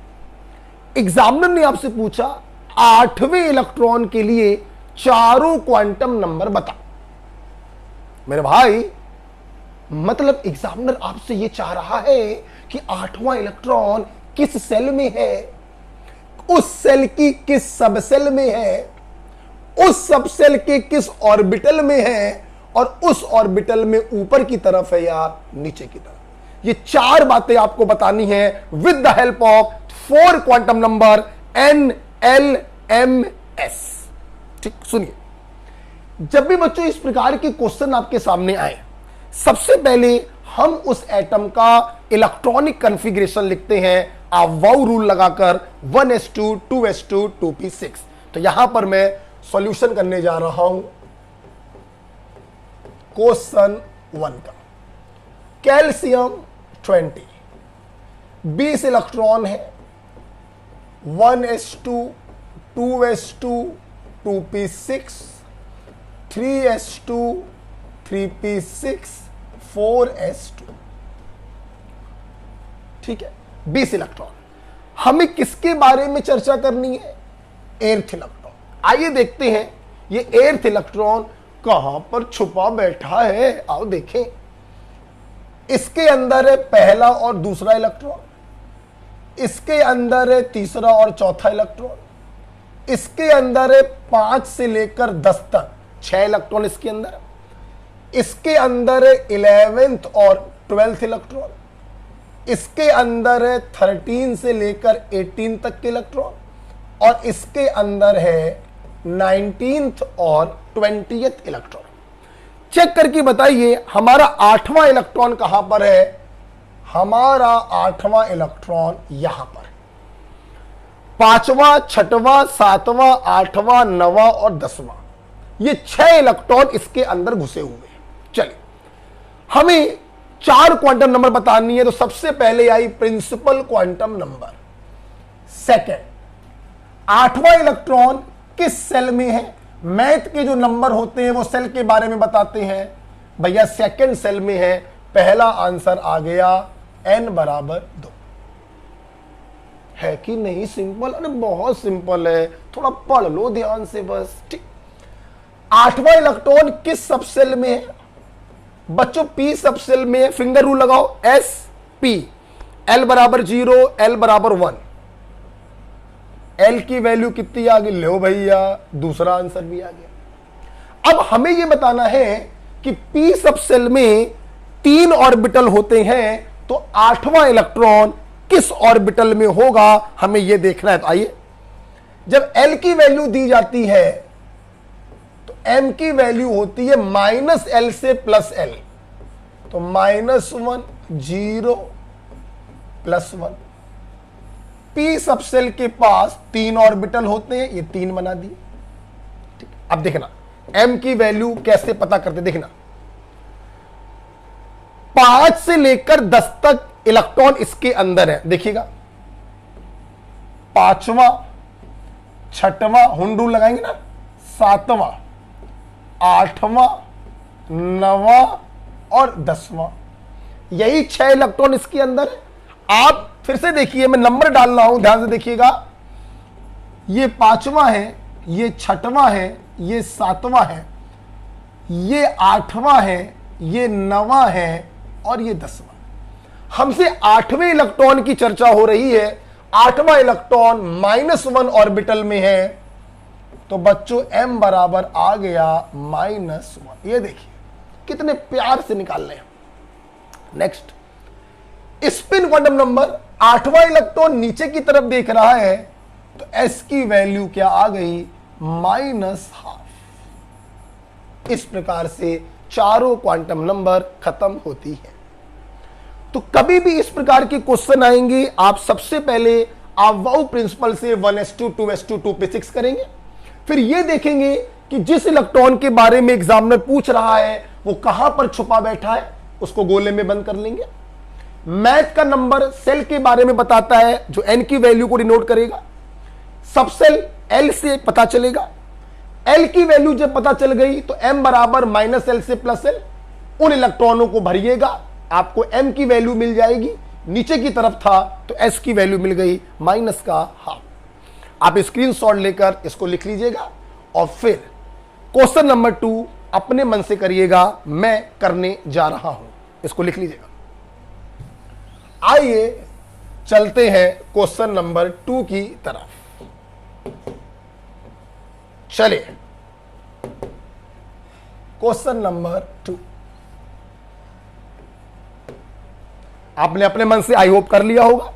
एग्जामिनर ने आपसे पूछा 8वें इलेक्ट्रॉन के लिए चारों क्वांटम नंबर बता। मेरे भाई मतलब एग्जामिनर आपसे ये चाह रहा है कि 8वां इलेक्ट्रॉन किस सेल में है, उस सेल की किस सब सेल में है, उस सब सेल के किस ऑर्बिटल में है, और उस ऑर्बिटल में ऊपर की तरफ है या नीचे की तरफ। ये 4 बातें आपको बतानी है with the help of 4 quantum number N L M S। ठीक, सुनिए, जब भी बच्चों इस प्रकार के क्वेश्चन आपके सामने आए, सबसे पहले हम उस एटम का इलेक्ट्रॉनिक कॉन्फ़िगरेशन लिखते हैं आप वाउ रूल लगाकर 1s2 2s2 2p6। तो यहां पर मैं सॉल्यूशन करने जा रहा हूं क्वेश्चन 1 का। कैल्शियम 20, 20 इलेक्ट्रॉन है, 1s2 2s2 2p6 3s2 3p6 4s2। ठीक है, 20 इलेक्ट्रॉन। हमें किसके बारे में चर्चा करनी है? एर्थ इलेक्ट्रॉन। आइए देखते हैं ये एर्थ इलेक्ट्रॉन कहां पर छुपा बैठा है। आओ देखें, इसके अंदर है पहला और दूसरा इलेक्ट्रॉन, इसके अंदर है तीसरा और चौथा इलेक्ट्रॉन, इसके अंदर है 5 से लेकर 10 तक 6 इलेक्ट्रॉन इसके अंदर, इसके अंदर है 11th और 12th इलेक्ट्रॉन, इसके अंदर है 13 से लेकर 18 तक के इलेक्ट्रॉन, और इसके अंदर है 19th और 20th इलेक्ट्रॉन। चेक करके बताइए हमारा 8वां इलेक्ट्रॉन कहां पर है? हमारा 8वां इलेक्ट्रॉन यहां पर। 5वां 6वां 7वां 8वां 9वां और 10वां, ये 6 इलेक्ट्रॉन इसके अंदर घुसे हुए हैं। चलिए, हमें 4 क्वांटम नंबर बतानी है। तो सबसे पहले आई प्रिंसिपल क्वांटम नंबर। सेकंड, 8वां इलेक्ट्रॉन किस सेल में है? मैथ के जो नंबर होते हैं वो सेल के बारे में बताते हैं। भैया सेकंड सेल में है। पहला आंसर आ गया n बराबर 2। है कि नहीं सिंपल? अरे बहुत सिंपल है, थोड़ा पढ़ लो ध्यान से बस। ठीक, 8वां इलेक्ट्रॉन किस सब सेल में है? बच्चों p सब सेल में है। फिंगर रूल लगाओ, s p, l बराबर 0 l बराबर 1। l की वैल्यू कितनी आ गई? लो भैया, दूसरा आंसर भी आ गया। अब हमें यह बताना है कि p सब सेल में 3 ऑर्बिटल होते हैं, तो 8वां इलेक्ट्रॉन किस ऑर्बिटल में होगा हमें यह देखना है। तो आइए, जब l की वैल्यू दी जाती है तो m की वैल्यू होती है -l से +l, तो -1 0 +1। p सब सेल के पास 3 ऑर्बिटल होते हैं, ये 3 बना दिए। ठीक, अब देखना m की वैल्यू कैसे पता करते, देखना 5 से लेकर 10 तक इलेक्ट्रॉन इसके अंदर है। देखिएगा, 5वां 6वां हुंडू लगाएंगे ना, 7वां 8वां 9वां और 10वां, यही 6 इलेक्ट्रॉन इसके अंदर है। आप फिर से देखिए, मैं नंबर डाल रहा हूं, ध्यान से देखिएगा। ये 5वां है, ये 6वां है, ये 7वां है, ये 8वां है, ये 9वां है और ये 10वां। हमसे 8वें इलेक्ट्रॉन की चर्चा हो रही है। 8वां इलेक्ट्रॉन -1 ऑर्बिटल में है, तो बच्चों m बराबर आ गया -1। ये देखिए कितने प्यार से निकाल रहे हैं। Next, spin quantum number. 8वां इलेक्ट्रॉन नीचे की तरफ देख रहा है, तो s की वैल्यू क्या आ गई? -12। इस प्रकार से चारों क्वांटम नंबर खत्म होती है। तो कभी भी इस प्रकार के क्वेश्चन आएंगे, आप सबसे पहले आप वाउ प्रिंसिपल से 1s2 2s2 2p6 करेंगे। फिर ये देखेंगे कि जिस इलेक्ट्रॉन के बारे में एग्जामिनर पूछ रहा है वो कहां पर छुपा बैठा है, उसको गोले में बंद कर लेंगे। मैथ का नंबर सेल के बारे में बताता है, जो n की वैल्यू को डिनोट करेगा। सब सेल l से पता चलेगा। l की वैल्यू जब पता चल गई तो m बराबर -l से +l, उन इलेक्ट्रॉनों को भरिएगा, आपको m की वैल्यू मिल जाएगी। नीचे की तरफ था तो s की वैल्यू मिल गई -½ आप स्क्रीनशॉट लेकर इसको लिख लीजिएगा और फिर क्वेश्चन नंबर 2 अपने मन से करिएगा, मैं करने जा रहा हूं। इसको लिख लीजिएगा। आइए चलते हैं क्वेश्चन नंबर 2 की तरफ। चलिए क्वेश्चन नंबर 2 आपने अपने मन से आई होप कर लिया होगा।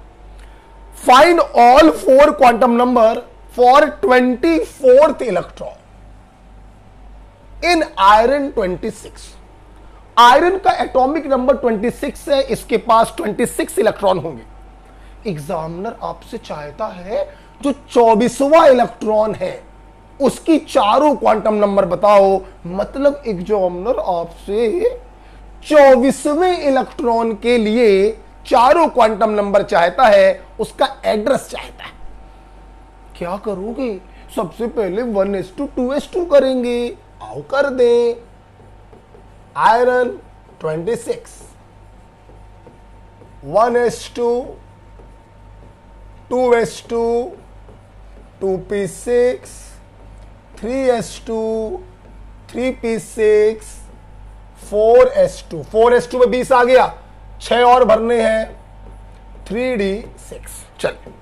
Find all 4 quantum number for 24th electron in iron 26। Iron का एटॉमिक नंबर 26 है, इसके पास 26 इलेक्ट्रॉन होंगे। एग्जामिनर आपसे चाहता है जो 24वां इलेक्ट्रॉन है उसकी चारों क्वांटम नंबर बताओ। मतलब एग्जामिनर आपसे 24वें इलेक्ट्रॉन के लिए चारों क्वांटम नंबर चाहता है, उसका एड्रेस चाहता है। क्या करोगे? सबसे पहले 1s2 2s2 करेंगे। आओ कर दें। Iron 26 1s2 2s2 2p6 3s2 3p6 4s2 4s2 में 20 आ गया, 6 और भरने हैं 3d6। चलिए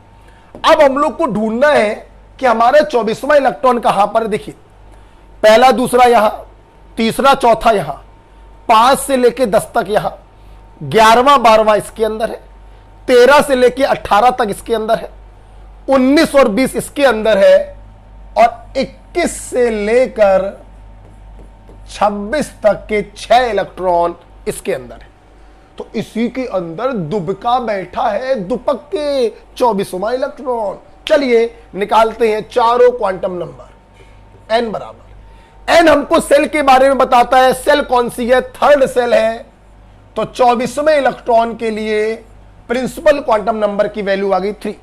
अब हम लोग को ढूंढना है कि हमारा 24वां इलेक्ट्रॉन कहां पर। देखिए पहला दूसरा यहां, तीसरा चौथा यहां, 5 से लेके 10 तक यहां, 11वां 12वां इसके अंदर है, 13 से लेके 18 तक इसके अंदर है, 19 और 20 इसके अंदर है, और 21 से लेकर 26 तक के 6 इलेक्ट्रॉन इसके अंदर है। तो इसी के अंदर दुबका बैठा है, दुपक के 24वां इलेक्ट्रॉन। चलिए निकालते हैं चारों क्वांटम नंबर। एन बराबर, एन हमको सेल के बारे में बताता है। सेल कौन सी है? थर्ड सेल है। तो 24वें इलेक्ट्रॉन के लिए प्रिंसिपल क्वांटम नंबर की वैल्यू आ गई 3।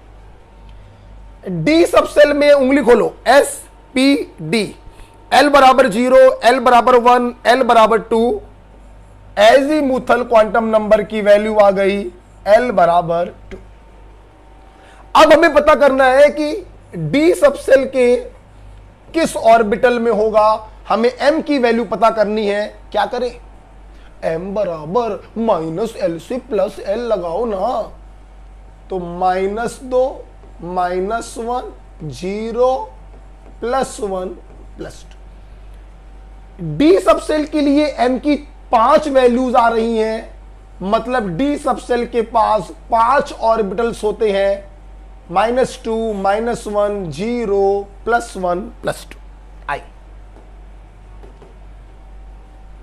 डी सब सेल में उंगली खोलो, एस पी डी। एल बराबर 0, एल बराबर 1, एल बराबर 2। एजीमुथल क्वांटम नंबर की वैल्यू आ गई एल बराबर 2। अब हमें पता करना है कि डी सबसेल के किस ऑर्बिटल में होगा। हमें एम की वैल्यू पता करनी है। क्या करें? एम बराबर -l से +l लगाओ ना। तो -2 -1 0 +1 +2। डी सबसेल के लिए एम की 5 वैल्यूज आ रही हैं। मतलब डी सबसेल के पास 5 ऑर्बिटल्स होते हैं। -2 -1 0 +1 +2। आई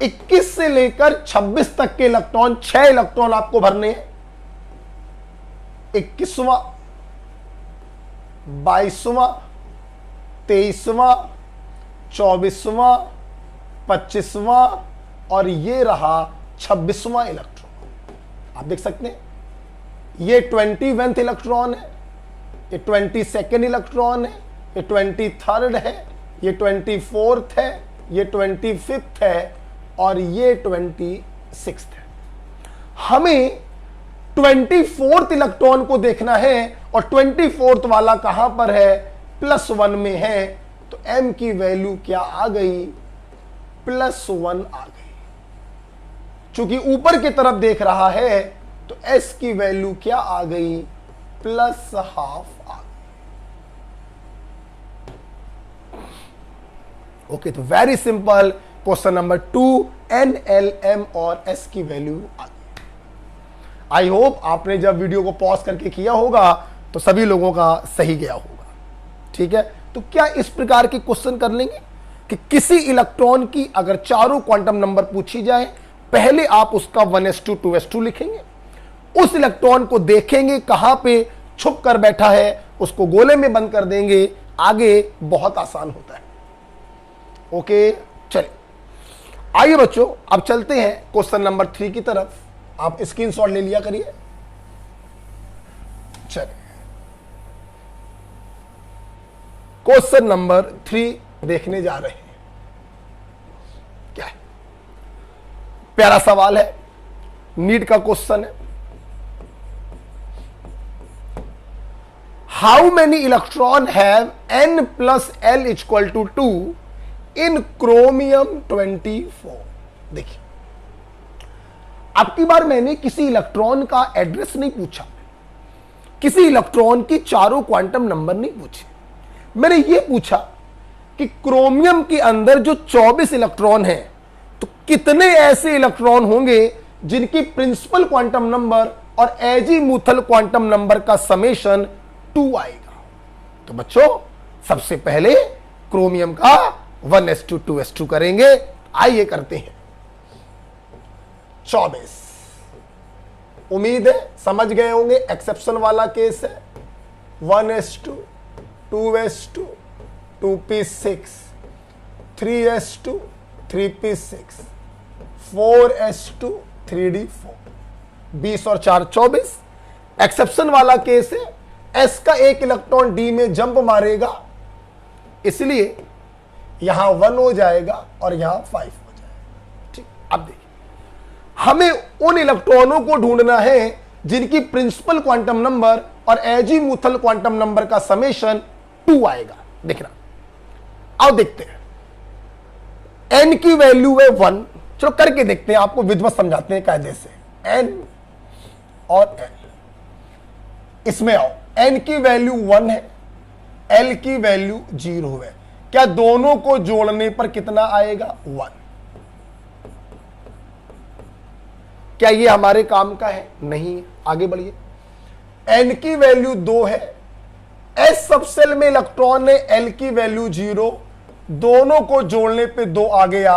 21 से लेकर 26 तक के इलेक्ट्रॉन, 6 इलेक्ट्रॉन आपको भरने हैं। 21वां 22वां 23वां 24वां 25वां और ये रहा 26वां इलेक्ट्रॉन। आप देख सकते हैं ये 21वें इलेक्ट्रॉन है, ये 22nd इलेक्ट्रॉन है, ये 23rd है, ये 24th है, ये 25th है और ये 26th है। हमें 24th इलेक्ट्रॉन को देखना है और 24th वाला कहां पर है? +1 में है। तो m की वैल्यू क्या आ गई? +1 आ गई। चूंकि ऊपर की तरफ देख रहा है तो s की वैल्यू क्या आ गई? +12 आ गई। ओके, तो very simple question number 2, n, l, m और s की वैल्यू आ गई। आई होप आपने जब वीडियो को पॉज करके किया होगा तो सभी लोगों का सही गया होगा। ठीक है, तो क्या इस प्रकार के क्वेश्चन कर लेंगे कि किसी इलेक्ट्रॉन की अगर चारों क्वांटम नंबर पूछी जाए, पहले आप उसका 1s2 2s2 लिखेंगे, उस इलेक्ट्रॉन को देखेंगे कहां पे छुप कर बैठा है, उसको गोले में बंद कर देंगे। आगे बहुत आसान होता है। ओके, चलिए आइए बच्चों, अब चलते हैं क्वेश्चन नंबर 3 की तरफ। आप स्क्रीनशॉट ले लिया करिए। चलिए क्वेश्चन नंबर 3 देखने जा रहे हैं। क्या है? प्यारा सवाल है, नीट का क्वेश्चन है। How many electron have n + l = 2 in chromium 24? देखिए अब की बार मैंने किसी इलेक्ट्रॉन का एड्रेस नहीं पूछा, किसी इलेक्ट्रॉन की चारों क्वांटम नंबर नहीं पूछे, मैंने ये पूछा कि क्रोमियम के अंदर जो 24 इलेक्ट्रॉन हैं, तो कितने ऐसे इलेक्ट्रॉन होंगे जिनकी प्रिंसिपल क्वांटम नंबर और एजीमुथल क्वांटम नंबर का समेशन 2 आएगा। तो बच्चों सबसे पहले क्रोमियम का 1s2 2s2 करेंगे। आइए करते हैं। 24, उम्मीद है समझ गए होंगे, एक्सेप्शन वाला केस है। 1s2 2s2 2p6 3s2 3p6 4s2 3d4 20 और 4 24। एक्सेप्शन वाला केस है, s का एक इलेक्ट्रॉन d में जंप मारेगा, इसलिए यहां 1 हो जाएगा और यहां 5 हो जाएगा। ठीक, अब देखिए हमें उन इलेक्ट्रॉनों को ढूंढना है जिनकी प्रिंसिपल क्वांटम नंबर और एजीमुथल क्वांटम नंबर का समेशन 2 आएगा। देखना, आओ देखते हैं। n की वैल्यू है 1, चलो करके देखते हैं, आपको विधिवत समझाते हैं कायदे से। n और l, इसमें आओ, n की वैल्यू 1 है, l की वैल्यू 0 है। क्या दोनों को जोड़ने पर कितना आएगा? 1। क्या ये हमारे काम का है? नहीं। आगे बढ़िए। n की वैल्यू 2 है, s सबसेल में इलेक्ट्रॉन है, l की वैल्यू 0, दोनों को जोड़ने पे 2 आ गया,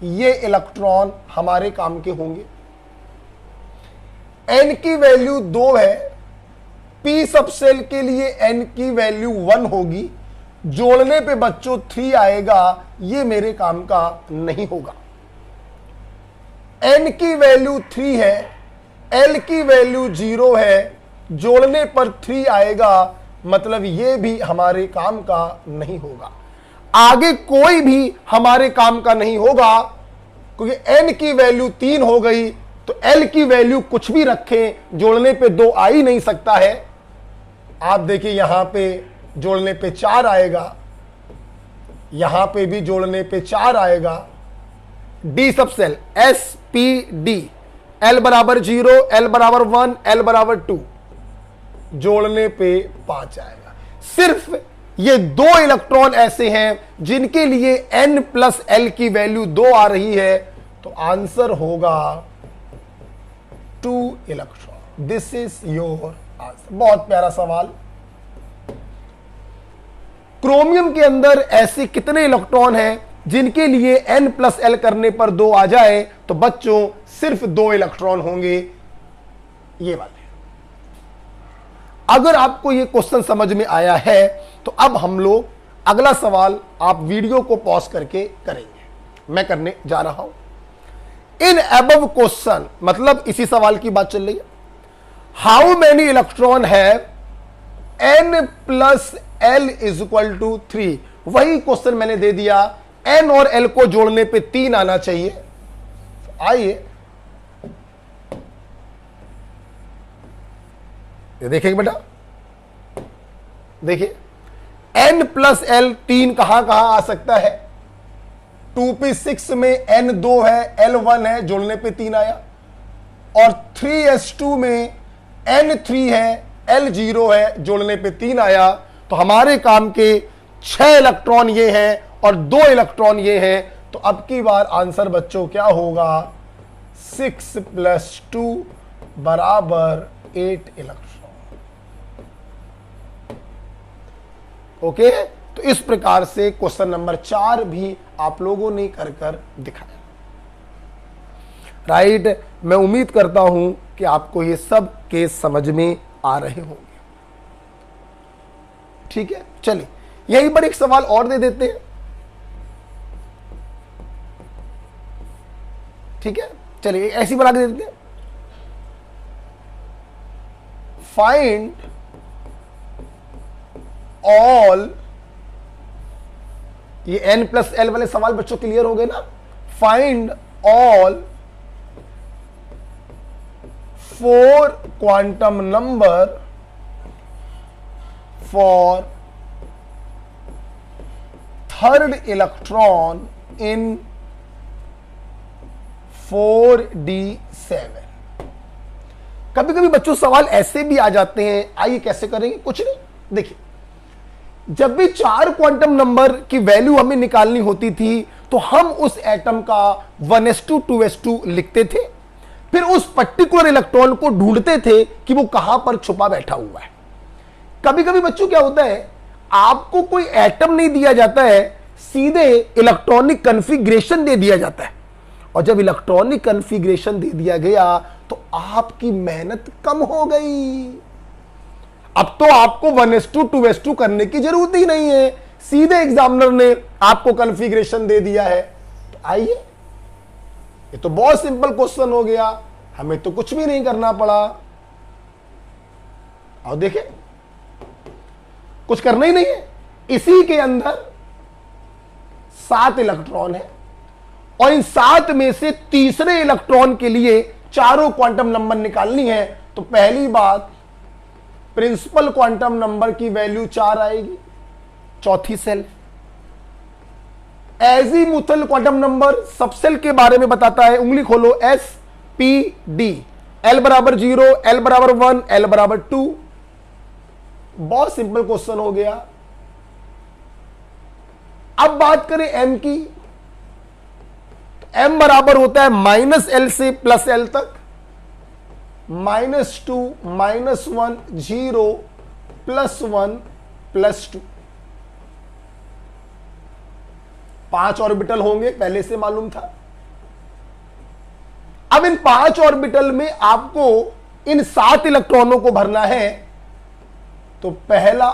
ये इलेक्ट्रॉन हमारे काम के होंगे। n की वैल्यू 2 है, p सबसेल के लिए n की वैल्यू 1 होगी, जोड़ने पे बच्चों 3 आएगा, ये मेरे काम का नहीं होगा। n की वैल्यू 3 है, l की वैल्यू 0 है, जोड़ने पर 3 आएगा, मतलब ये भी हमारे काम का नहीं होगा। आगे कोई भी हमारे काम का नहीं होगा, क्योंकि n की वैल्यू 3 हो गई, तो l की वैल्यू कुछ भी रखें, जोड़ने पे 2 आ ही नहीं सकता है। आप देखिए यहां पे जोड़ने पे 4 आएगा, यहां पे भी जोड़ने पे 4 आएगा। D subshell s p d, l बराबर 0, l बराबर 1, l बराबर 2, जोड़ने पे 5 आएगा। सिर्फ ये 2 इलेक्ट्रॉन ऐसे हैं जिनके लिए n प्लस l की वैल्यू 2 आ रही है, तो आंसर होगा 2 electron. This is your answer. बहुत प्यारा सवाल। क्रोमियम के अंदर ऐसे कितने इलेक्ट्रॉन हैं जिनके लिए n प्लस l करने पर 2 आ जाए? तो बच्चों सिर्फ 2 इलेक्ट्रॉन होंगे, ये वाले। अगर आपको ये क्वेश्चन समझ में आया है तो अब हम लोग अगला सवाल आप वीडियो को पॉज करके करेंगे। मैं करने जा रहा हूं। इन अबव क्वेश्चन, मतलब इसी सवाल की बात चल रही है, how many electron have n plus l is equal to 3। वही क्वेश्चन मैंने दे दिया, n और l को जोड़ने पे 3 आना चाहिए। आइए ये देखिए बेटा, देखिए n प्लस l 3 कहां कहां आ सकता है? 2p6 में n 2 है, l 1 है, जोड़ने पे 3 आया। और 3s2 में n 3 है, l 0 है, जोड़ने पे 3 आया। तो हमारे काम के 6 इलेक्ट्रॉन ये हैं और 2 इलेक्ट्रॉन ये हैं। तो अब की बार आंसर बच्चों क्या होगा? 6 प्लस 2 बराबर 8 इलेक्ट्रॉन। ओके, तो इस प्रकार से क्वेश्चन नंबर 4 भी आप लोगों ने कर दिखाया। राइट, मैं उम्मीद करता हूं कि आपको ये सब केस समझ में आ रहे होंगे। ठीक है, चलिए यहीं पर एक सवाल और दे देते हैं। ठीक है, चलिए ऐसी बना के दे देते हैं। फाइंड ऑल, ये n प्लस l वाले सवाल बच्चों क्लियर हो गए ना? Find all 4 quantum number for third electron in 4d7। कभी कभी बच्चों सवाल ऐसे भी आ जाते हैं, आइए कैसे करेंगे, कुछ नहीं, देखिए जब भी 4 क्वांटम नंबर की वैल्यू हमें निकालनी होती थी तो हम उस एटम का 1s2 2s2 लिखते थे, फिर उस पर्टिकुलर इलेक्ट्रॉन को ढूंढते थे कि वो कहां पर छुपा बैठा हुआ है। कभी कभी बच्चों क्या होता है, आपको कोई एटम नहीं दिया जाता है, सीधे इलेक्ट्रॉनिक कन्फिग्रेशन दे दिया जाता है, और जब इलेक्ट्रॉनिक कन्फिग्रेशन दे दिया गया तो आपकी मेहनत कम हो गई। अब तो आपको 1s2 2s2 करने की जरूरत ही नहीं है, सीधे एग्जामिनर ने आपको कन्फिग्रेशन दे दिया है। तो आइए, ये तो बहुत सिंपल क्वेश्चन हो गया, हमें तो कुछ भी नहीं करना पड़ा। और देखें, कुछ करना ही नहीं है, इसी के अंदर 7 इलेक्ट्रॉन है और इन 7 में से तीसरे इलेक्ट्रॉन के लिए चारों क्वांटम नंबर निकालनी है। तो पहली बात, प्रिंसिपल क्वांटम नंबर की वैल्यू 4 आएगी, चौथी सेल। एजीमुथल क्वांटम नंबर सब सेल के बारे में बताता है, उंगली खोलो, एस पी डी, एल बराबर 0, एल बराबर 1, एल बराबर 2। बहुत सिंपल क्वेश्चन हो गया। अब बात करें एम की, एम बराबर होता है -L से +L तक, -2, -1, 0, +1, +2। 5 ऑर्बिटल होंगे, पहले से मालूम था। अब इन 5 ऑर्बिटल में आपको इन 7 इलेक्ट्रॉनों को भरना है। तो पहला,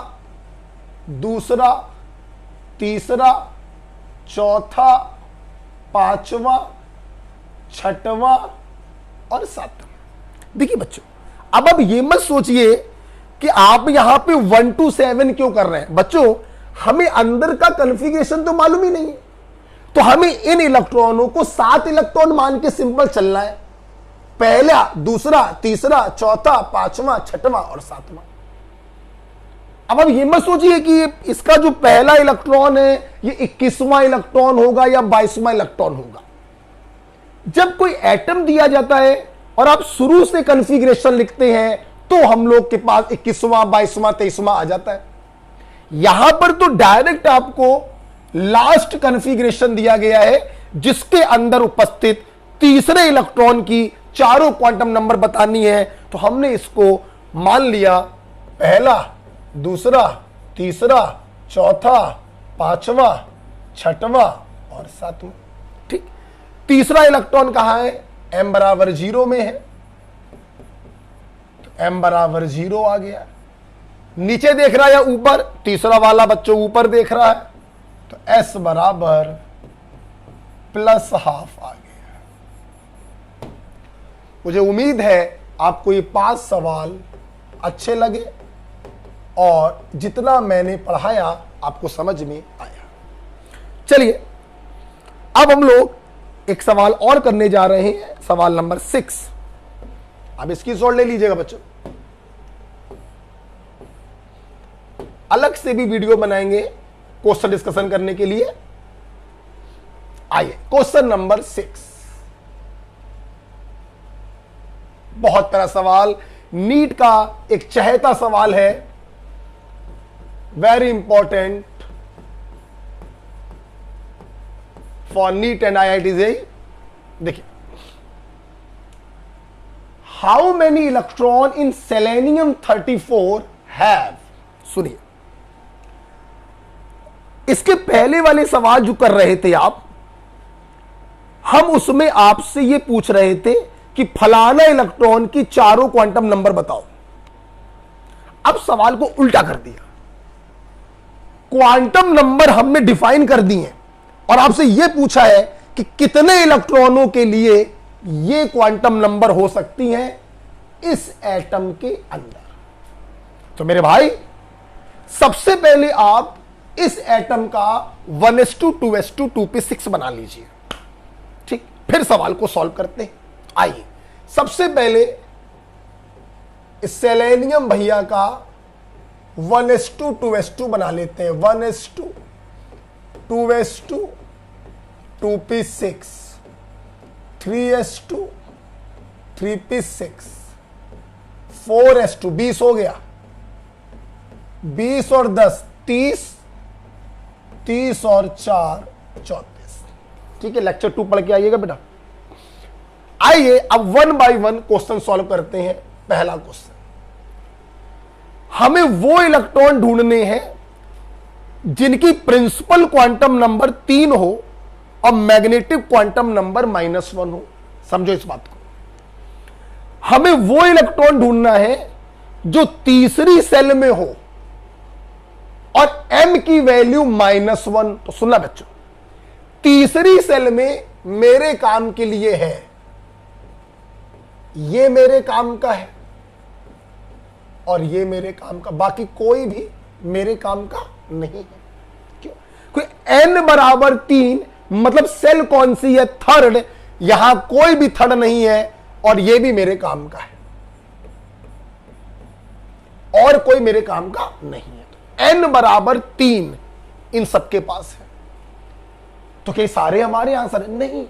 दूसरा, तीसरा, चौथा, पांचवा, छठवां और सातवां। देखिए बच्चों, अब ये मत सोचिए कि आप यहां पे 1 to 7 क्यों कर रहे हैं। बच्चों, हमें अंदर का कॉन्फ़िगरेशन तो मालूम ही नहीं है, तो हमें इन इलेक्ट्रॉनों को 7 इलेक्ट्रॉन मान के सिंपल चलना है। पहला, दूसरा, तीसरा, चौथा, पांचवा, छठवां और सातवां। अब ये मत सोचिए कि इसका जो पहला इलेक्ट्रॉन है ये 21वां इलेक्ट्रॉन होगा या 22वां इलेक्ट्रॉन होगा। जब कोई एटम दिया जाता है और आप शुरू से कॉन्फ़िगरेशन लिखते हैं तो हम लोग के पास 21वां, 22वां, 23वां आ जाता है। यहां पर तो डायरेक्ट आपको लास्ट कॉन्फ़िगरेशन दिया गया है जिसके अंदर उपस्थित तीसरे इलेक्ट्रॉन की चारों क्वांटम नंबर बतानी है। तो हमने इसको मान लिया, पहला, दूसरा, तीसरा, चौथा, पांचवा, छठवां और सातवां। ठीक, तीसरा इलेक्ट्रॉन कहां है, m बराबर 0 में है, तो m बराबर 0 आ गया। नीचे देख रहा है या ऊपर, तीसरा वाला बच्चों ऊपर देख रहा है, तो s बराबर +½ आ गया। मुझे उम्मीद है आपको ये 5 सवाल अच्छे लगे और जितना मैंने पढ़ाया आपको समझ में आया। चलिए अब हम लोग एक सवाल और करने जा रहे हैं, सवाल नंबर 6। अब इसकी शॉर्ट ले लीजिएगा बच्चों, अलग से भी वीडियो बनाएंगे क्वेश्चन डिस्कशन करने के लिए। आइए क्वेश्चन नंबर 6, बहुत प्यारा सवाल, नीट का एक चहेता सवाल है, very important for neat and IIT JEE। देखिए, how many electron in selenium 34 have. सुनिए, इसके पहले वाले सवाल जो कर रहे थे आप, हम उसमें आपसे यह पूछ रहे थे कि फलाना इलेक्ट्रॉन की चारों क्वांटम नंबर बताओ। अब सवाल को उल्टा कर दिया, क्वांटम नंबर हमने डिफाइन कर दिए और आपसे यह पूछा है कि कितने इलेक्ट्रॉनों के लिए यह क्वांटम नंबर हो सकती हैं इस एटम के अंदर। तो मेरे भाई, सबसे पहले आप इस एटम का 1s2 2s2 2p6 बना लीजिए। ठीक, फिर सवाल को सॉल्व करते हैं। आइए, सबसे पहले इस सेलेनियम भैया का 1s2 2s2 बना लेते हैं। 1s2 2s2 2p6 3s2 3p6 4s2 20 हो गया, 20 और 10 30, 30 और 4 34। ठीक है, लेक्चर 2 पढ़ के आइएगा बेटा। आइए अब 1 बाय 1 क्वेश्चन सॉल्व करते हैं। पहला क्वेश्चन, हमें वो इलेक्ट्रॉन ढूंढने हैं जिनकी प्रिंसिपल क्वांटम नंबर 3 हो और मैग्नेटिक क्वांटम नंबर -1 हो। समझो इस बात को, हमें वो इलेक्ट्रॉन ढूंढना है जो तीसरी सेल में हो और m की वैल्यू -1। तो सुनना बच्चों, तीसरी सेल में मेरे काम के लिए है, ये मेरे काम का है और ये मेरे काम का, बाकी कोई भी मेरे काम का नहीं है। क्यों? कोई n बराबर 3 मतलब सेल कौन सी है? थर्ड। यहां कोई भी थर्ड नहीं है और ये भी मेरे काम का है और कोई मेरे काम का नहीं है। तो n बराबर 3 इन सबके पास है। तो क्या सारे हमारे आंसर है? नहीं,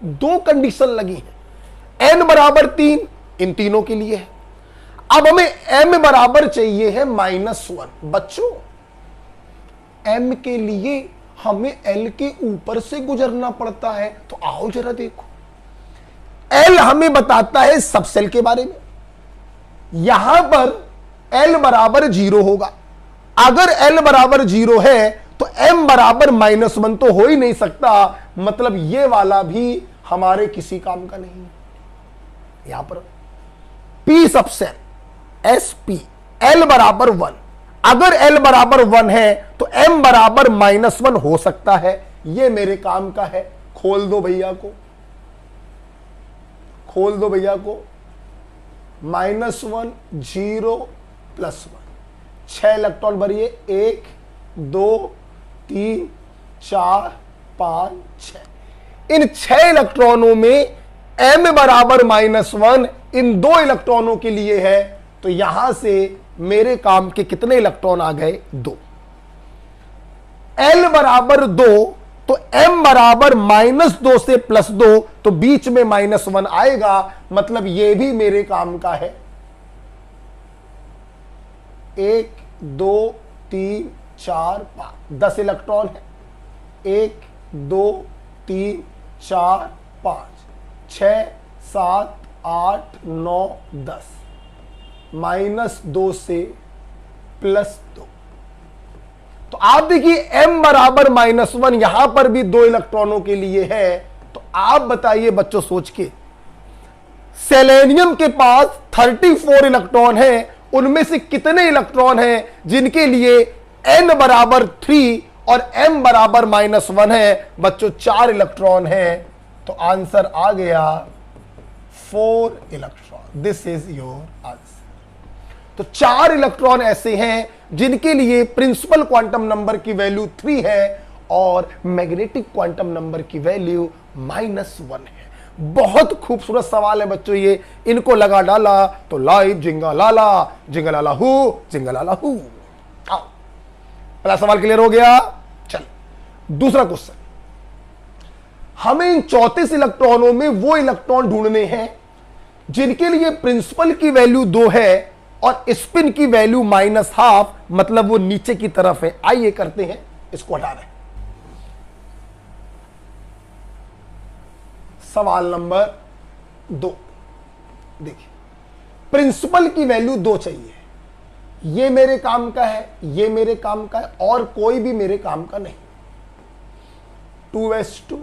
दो कंडीशन लगी है। n बराबर 3 इन तीनों के लिए है। अब हमें m बराबर चाहिए है -1। बच्चों, m के लिए हमें l के ऊपर से गुजरना पड़ता है। तो आओ जरा देखो, l हमें बताता है सब सेल के बारे में। यहां पर l बराबर 0 होगा। अगर l बराबर 0 है तो m बराबर -1 तो हो ही नहीं सकता, मतलब ये वाला भी हमारे किसी काम का नहीं है। यहां पर p सब सेल sp l बराबर 1, अगर l बराबर 1 है तो m बराबर -1 हो सकता है। ये मेरे काम का है। खोल दो भैया को, खोल दो भैया को। -1 0 +1, 6 इलेक्ट्रॉन भरिए। 1 2 3 4 5 6। इन 6 इलेक्ट्रॉनों में m बराबर -1 इन 2 इलेक्ट्रॉनों के लिए है। तो यहां से मेरे काम के कितने इलेक्ट्रॉन आ गए? 2। l बराबर 2 तो m बराबर -2 से +2, तो बीच में -1 आएगा, मतलब ये भी मेरे काम का है। 1 2 3 4 5 10 इलेक्ट्रॉन है। 1 2 3 4 5 6 7 8 9 10, -2 से +2। तो आप देखिए m बराबर -1 यहां पर भी 2 इलेक्ट्रॉनों के लिए है। तो आप बताइए बच्चों सोच के, सेलेनियम के पास 34 इलेक्ट्रॉन है, उनमें से कितने इलेक्ट्रॉन हैं जिनके लिए n बराबर 3 और m बराबर -1 है? बच्चों 4 इलेक्ट्रॉन है। तो आंसर आ गया 4 electron. This is your answer. तो 4 इलेक्ट्रॉन ऐसे हैं जिनके लिए प्रिंसिपल क्वांटम नंबर की वैल्यू 3 है और मैग्नेटिक क्वांटम नंबर की वैल्यू -1 है। बहुत खूबसूरत सवाल है बच्चों ये। इनको लगा डाला तो लाइव जिंगालाला जिंगालाला हू जिंगालाला हू। आओ, पहला सवाल क्लियर हो गया। चल दूसरा क्वेश्चन, हमें इन 34 इलेक्ट्रॉनों में वो इलेक्ट्रॉन ढूंढने हैं जिनके लिए प्रिंसिपल की वैल्यू 2 है और स्पिन की वैल्यू -12, मतलब वो नीचे की तरफ है। आइए करते हैं, इसको हटा रहे। सवाल नंबर 2 देखिए, प्रिंसिपल की वैल्यू 2 चाहिए। ये मेरे काम का है, ये मेरे काम का है और कोई भी मेरे काम का नहीं। 2s2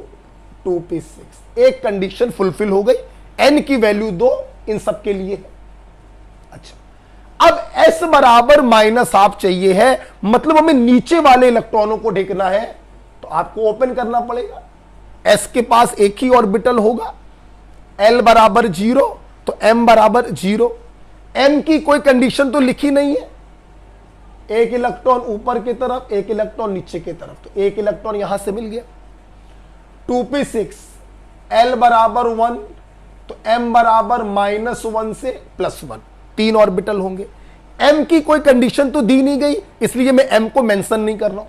2p6, एक कंडीशन फुलफिल हो गई। n की वैल्यू 2 इन सब के लिए है। अच्छा, अब s बराबर -12 चाहिए है, मतलब हमें नीचे वाले इलेक्ट्रॉनों को ढेकना है। तो आपको ओपन करना पड़ेगा। s के पास एक ही ऑर्बिटल होगा, l बराबर 0 तो m बराबर 0। m की कोई कंडीशन तो लिखी नहीं है। एक इलेक्ट्रॉन ऊपर की तरफ, एक इलेक्ट्रॉन नीचे की तरफ, तो एक इलेक्ट्रॉन यहां से मिल गया। 2p6 l बराबर 1 तो m बराबर -1 से +1, 3 ऑर्बिटल होंगे। m की कोई कंडीशन तो दी नहीं गई, इसलिए मैं m को मेंशन नहीं कर रहा हूं।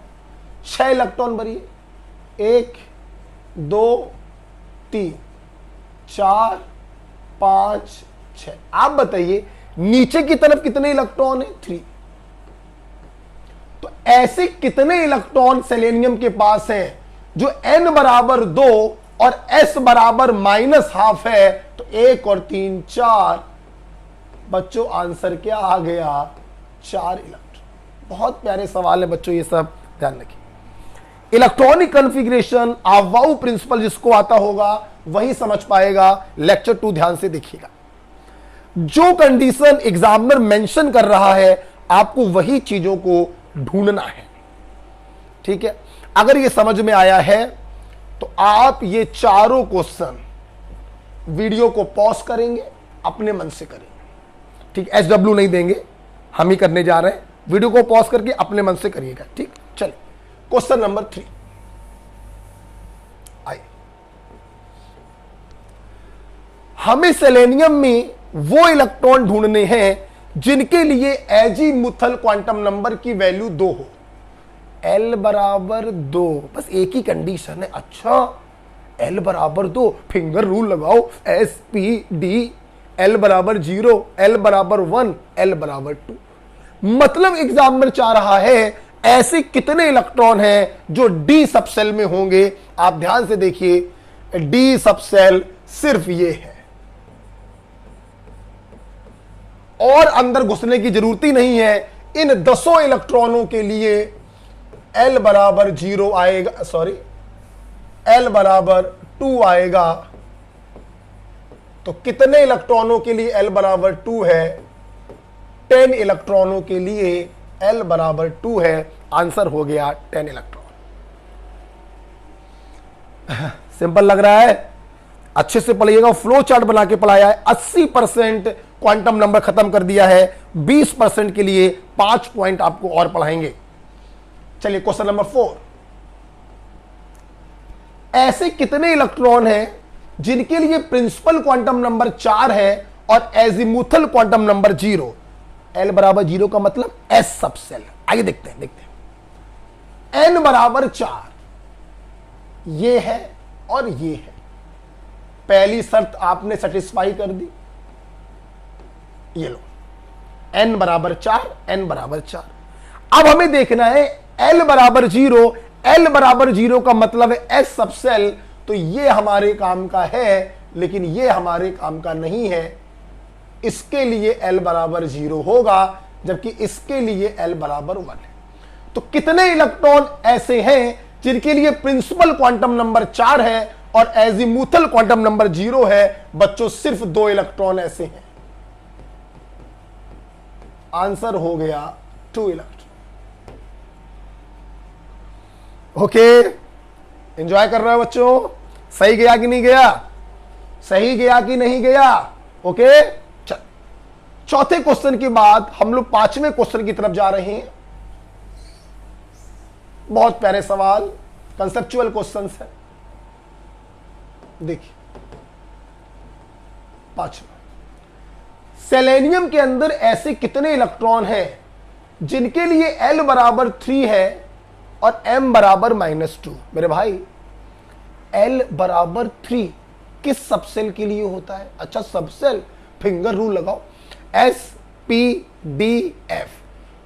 6 इलेक्ट्रॉन भरिए। 1 2 3 4 5 6। आप बताइए नीचे की तरफ कितने इलेक्ट्रॉन है? 3। तो ऐसे कितने इलेक्ट्रॉन सेलेनियम के पास हैं जो n बराबर 2 और s बराबर -12 है? तो 1 और 3 4। बच्चों आंसर क्या आ गया? 4 इलेक्ट्रॉन। बहुत प्यारे सवाल है बच्चों, ये सब ध्यान रखिए। इलेक्ट्रॉनिक कॉन्फ़िगरेशन आवाऊ प्रिंसिपल जिसको आता होगा वही समझ पाएगा। लेक्चर 2 ध्यान से देखिएगा। जो कंडीशन एग्जामिनर मेंशन कर रहा है आपको वही चीजों को ढूंढना है, ठीक है। अगर ये समझ में आया है तो आप ये चारों क्वेश्चन वीडियो को पॉज करेंगे, अपने मन से करेंगे, ठीक। SW नहीं देंगे, हम ही करने जा रहे हैं। वीडियो को पॉज करके अपने मन से करिएगा, ठीक। चलिए क्वेश्चन नंबर 3 आइए। हमें सेलेनियम में वो इलेक्ट्रॉन ढूंढने हैं जिनके लिए एजीमुथल क्वांटम नंबर की वैल्यू 2 हो। L बराबर 2, बस एक ही कंडीशन है। अच्छा L बराबर 2, फिंगर रूल लगाओ, SPD, L बराबर 0, L बराबर 1, L बराबर 2। मतलब एग्जामिनर चाह रहा है ऐसे कितने इलेक्ट्रॉन हैं जो D सबसेल में होंगे। आप ध्यान से देखिए, D सबसेल सिर्फ ये है और अंदर घुसने की जरूरत ही नहीं है। इन 10 इलेक्ट्रॉनों के लिए L बराबर 0 आएगा, सॉरी L बराबर 2 आएगा। तो कितने इलेक्ट्रॉनों के लिए L बराबर 2 है? 10 इलेक्ट्रॉनों के लिए L बराबर 2 है। आंसर हो गया 10 इलेक्ट्रॉन। सिंपल लग रहा है? अच्छे से पढ़िएगा, फ्लो चार्ट बना के पढ़ाया है। 80% क्वांटम नंबर खत्म कर दिया है। 20% के लिए 5 पॉइंट आपको और पढ़ाएंगे। चलिए क्वेश्चन नंबर 4। ऐसे कितने इलेक्ट्रॉन हैं जिनके लिए प्रिंसिपल क्वांटम नंबर 4 है और एजीमुथल क्वांटम नंबर 0? L बराबर 0 का मतलब S सबसेल। आइए देखते हैं। N बराबर 4 ये है और ये है। पहली शर्त आपने सेटिस्फाई कर दी। ये लो, N बराबर 4, N बराबर 4। अब हमें देखना है L बराबर 0। L बराबर 0 का मतलब है S सबसेल। तो ये हमारे काम का है, लेकिन ये हमारे काम का नहीं है। इसके लिए L बराबर 0 होगा, जबकि इसके लिए L बराबर 1 है। तो कितने इलेक्ट्रॉन ऐसे हैं जिनके लिए प्रिंसिपल क्वांटम नंबर 4 है और एजीमुथल क्वांटम नंबर 0 है? बच्चों सिर्फ 2 इलेक्ट्रॉन ऐसे हैं। आंसर हो गया 2 इलेक्ट्रॉन। ओके, एंजॉय कर रहे हो बच्चों? सही गया कि नहीं गया? सही गया कि नहीं गया? ओके, चल चौथे क्वेश्चन के बाद हम लोग 5वें क्वेश्चन की तरफ जा रहे हैं। बहुत प्यारे सवाल, कंसेप्चुअल क्वेश्चंस है। देखिए 5वां, सेलेनियम के अंदर ऐसे कितने इलेक्ट्रॉन हैं जिनके लिए L बराबर 3 है और M बराबर -2? मेरे भाई L बराबर 3 किस सबसेल के लिए होता है? अच्छा सबसेल, फिंगर रूल लगाओ, SPDF।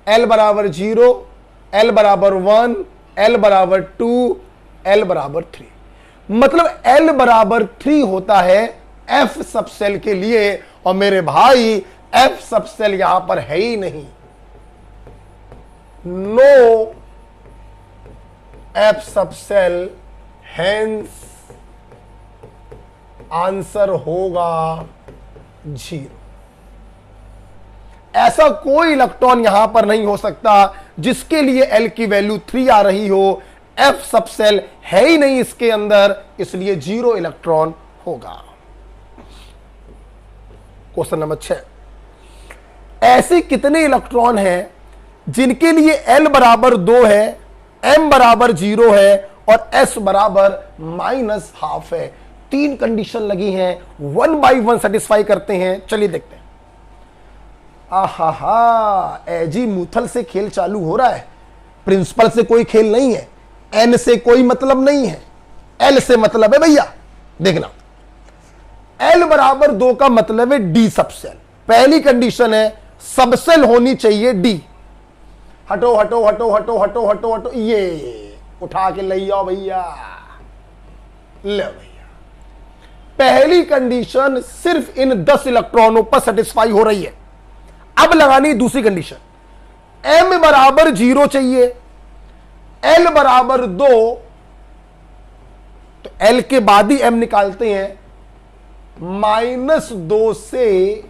L बराबर 0, L बराबर 1, L बराबर 2, L बराबर 3। मतलब L बराबर 3 होता है F सबसेल के लिए। और मेरे भाई F सबसेल यहां पर है ही नहीं। No F subshell, hence answer होगा 0। ऐसा कोई इलेक्ट्रॉन यहां पर नहीं हो सकता जिसके लिए L की वैल्यू 3 आ रही हो। F सबसेल है ही नहीं इसके अंदर, इसलिए 0 इलेक्ट्रॉन होगा। क्वेश्चन नंबर 6, ऐसे कितने इलेक्ट्रॉन हैं जिनके लिए L बराबर 2 है, M बराबर 0 है और S बराबर -12 है? 3 कंडीशन लगी हैं, 1 बाय 1 सेटिस्फाई करते हैं। चलिए देखते हैं। आहा, एजीमुथल से खेल चालू हो रहा है। प्रिंसिपल से कोई खेल नहीं है, N से कोई मतलब नहीं है, L से मतलब है भैया। देखना, L बराबर 2 का मतलब है D सबसेल। पहली कंडीशन है सबसेल होनी चाहिए D। हटो हटो हटो हटो हटो हटो हटो, ये उठा के ले आओ भैया, ले भैया। पहली कंडीशन सिर्फ इन 10 इलेक्ट्रॉनों पर सेटिस्फाई हो रही है। अब लगानी दूसरी कंडीशन, M बराबर 0 चाहिए, L बराबर 2, तो L के बाद ही M निकालते हैं, -2 से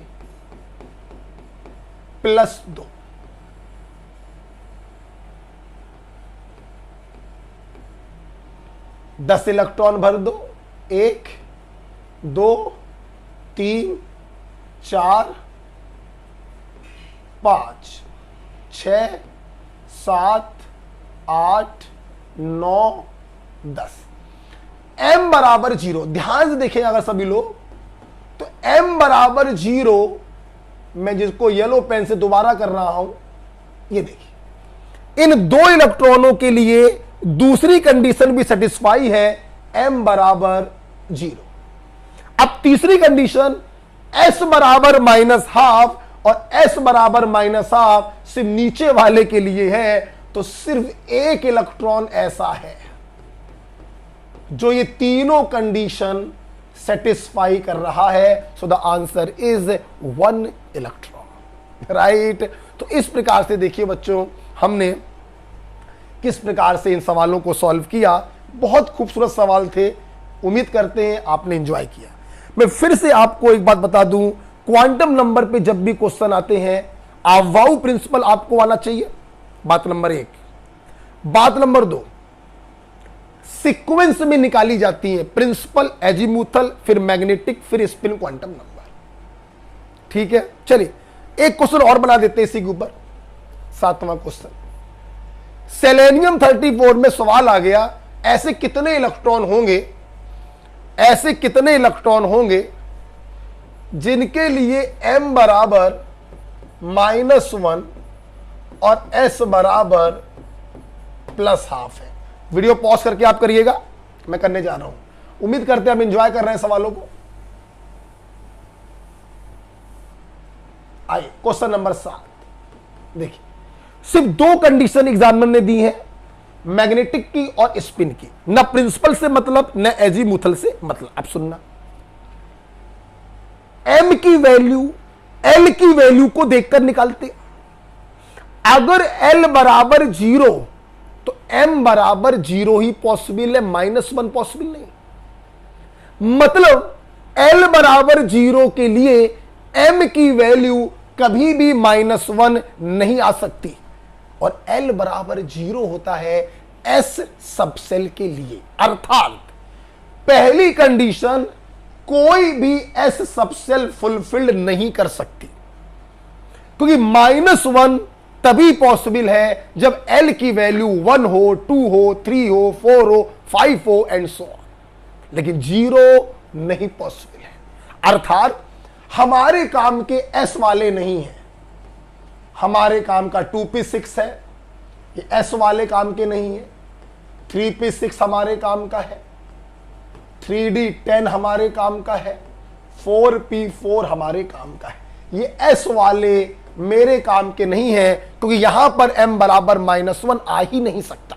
+2। दस इलेक्ट्रॉन भर दो, 1 2 3 4 5 6 7 8 9 10। M बराबर 0, ध्यान से देखें अगर सभी लोग, तो M बराबर 0, मैं जिसको येलो पेन से दोबारा कर रहा हूं, ये देखिए इन 2 इलेक्ट्रॉनों के लिए दूसरी कंडीशन भी सेटिस्फाई है, M बराबर 0। अब तीसरी कंडीशन S बराबर -12 और S बराबर -12 सिर्फ नीचे वाले के लिए है, तो सिर्फ एक इलेक्ट्रॉन ऐसा है जो ये तीनों कंडीशन सेटिस्फाई कर रहा है। So the answer is 1 electron, right. तो इस प्रकार से देखिए बच्चों, हमने किस प्रकार से इन सवालों को सॉल्व किया। बहुत खूबसूरत सवाल थे, उम्मीद करते हैं आपने एंजॉय किया। मैं फिर से आपको एक बात बता दूं, क्वांटम नंबर पे जब भी क्वेश्चन आते हैं, अवाउ प्रिंसिपल आपको आना चाहिए, बात नंबर 1। बात नंबर 2, सीक्वेंस में निकाली जाती है प्रिंसिपल, एजीमुथल, फिर मैग्नेटिक, फिर स्पिन क्वांटम नंबर। ठीक है, चलिए एक क्वेश्चन और बना देते हैं इसी के ऊपर, 7वां क्वेश्चन। सेलेनियम 34 में सवाल आ गया, ऐसे कितने इलेक्ट्रॉन होंगे जिनके लिए M बराबर -1 और S बराबर +12 है। वीडियो पॉज करके आप करिएगा, मैं करने जा रहा हूं। उम्मीद करते हैं आप एंजॉय कर रहे हैं सवालों को। आइए क्वेश्चन नंबर 7 देखिए, सिर्फ 2 कंडीशन एग्जामिनर ने दी है, मैग्नेटिक की और स्पिन की, न प्रिंसिपल से मतलब न एजीमुथल से मतलब। अब सुनना, M की वैल्यू L की वैल्यू को देखकर निकालते। अगर L बराबर 0 तो M बराबर 0 ही पॉसिबल है, -1 पॉसिबल नहीं। मतलब L बराबर 0 के लिए M की वैल्यू कभी भी -1 नहीं आ सकती, और L बराबर 0 होता है S सबसेल के लिए। अर्थात पहली कंडीशन कोई भी S सबसेल फुलफिल्ड नहीं कर सकती, क्योंकि -1 तभी पॉसिबल है जब L की वैल्यू 1 हो, 2 हो, 3 हो, 4 हो, 5 हो एंड सो ऑन, लेकिन 0 नहीं पॉसिबल है। अर्थात हमारे काम के S वाले नहीं है, हमारे काम का 2p6 है, ये S वाले काम के नहीं है। 3p6 हमारे काम का है, 3d10 हमारे काम का है, 4p4 हमारे काम का है। ये S वाले मेरे काम के नहीं है, क्योंकि यहां पर M बराबर -1 आ ही नहीं सकता।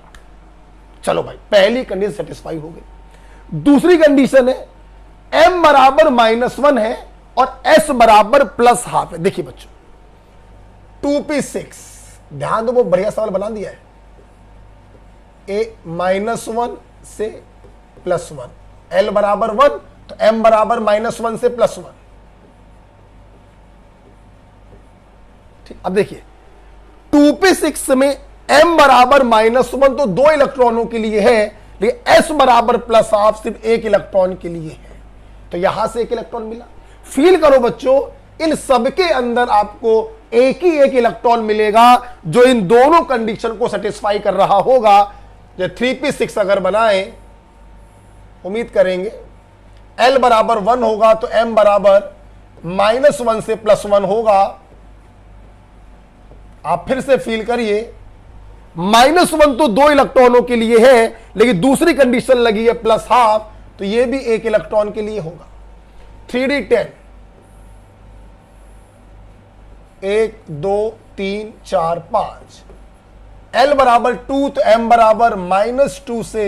चलो भाई, पहली कंडीशन सेटिस्फाई हो गई। दूसरी कंडीशन है M बराबर -1 है और S बराबर +12 है। देखिए बच्चों, 2p6, ध्यान दो, वो बढ़िया सवाल बना दिया है। -1 से +1, L बराबर 1 तो M बराबर -1 से +1। ठीक, अब देखिए 2p6 में M बराबर -1 तो 2 इलेक्ट्रॉनों के लिए है, लेकिन S बराबर +12 सिर्फ 1 इलेक्ट्रॉन के लिए है, तो यहां से 1 इलेक्ट्रॉन मिला। फील करो बच्चों, इन सबके अंदर आपको एक ही एक इलेक्ट्रॉन मिलेगा जो इन दोनों कंडीशन को सेटिस्फाई कर रहा होगा। जब 3p6 अगर बनाएं, उम्मीद करेंगे L बराबर 1 होगा तो M बराबर -1 से +1 होगा। आप फिर से फील करिए, -1 तो 2 इलेक्ट्रॉनों के लिए है, लेकिन दूसरी कंडीशन लगी है +12, तो यह भी 1 इलेक्ट्रॉन के लिए होगा। 3D10, 1 2 3 4 5, L बराबर 2 तो M बराबर -2 से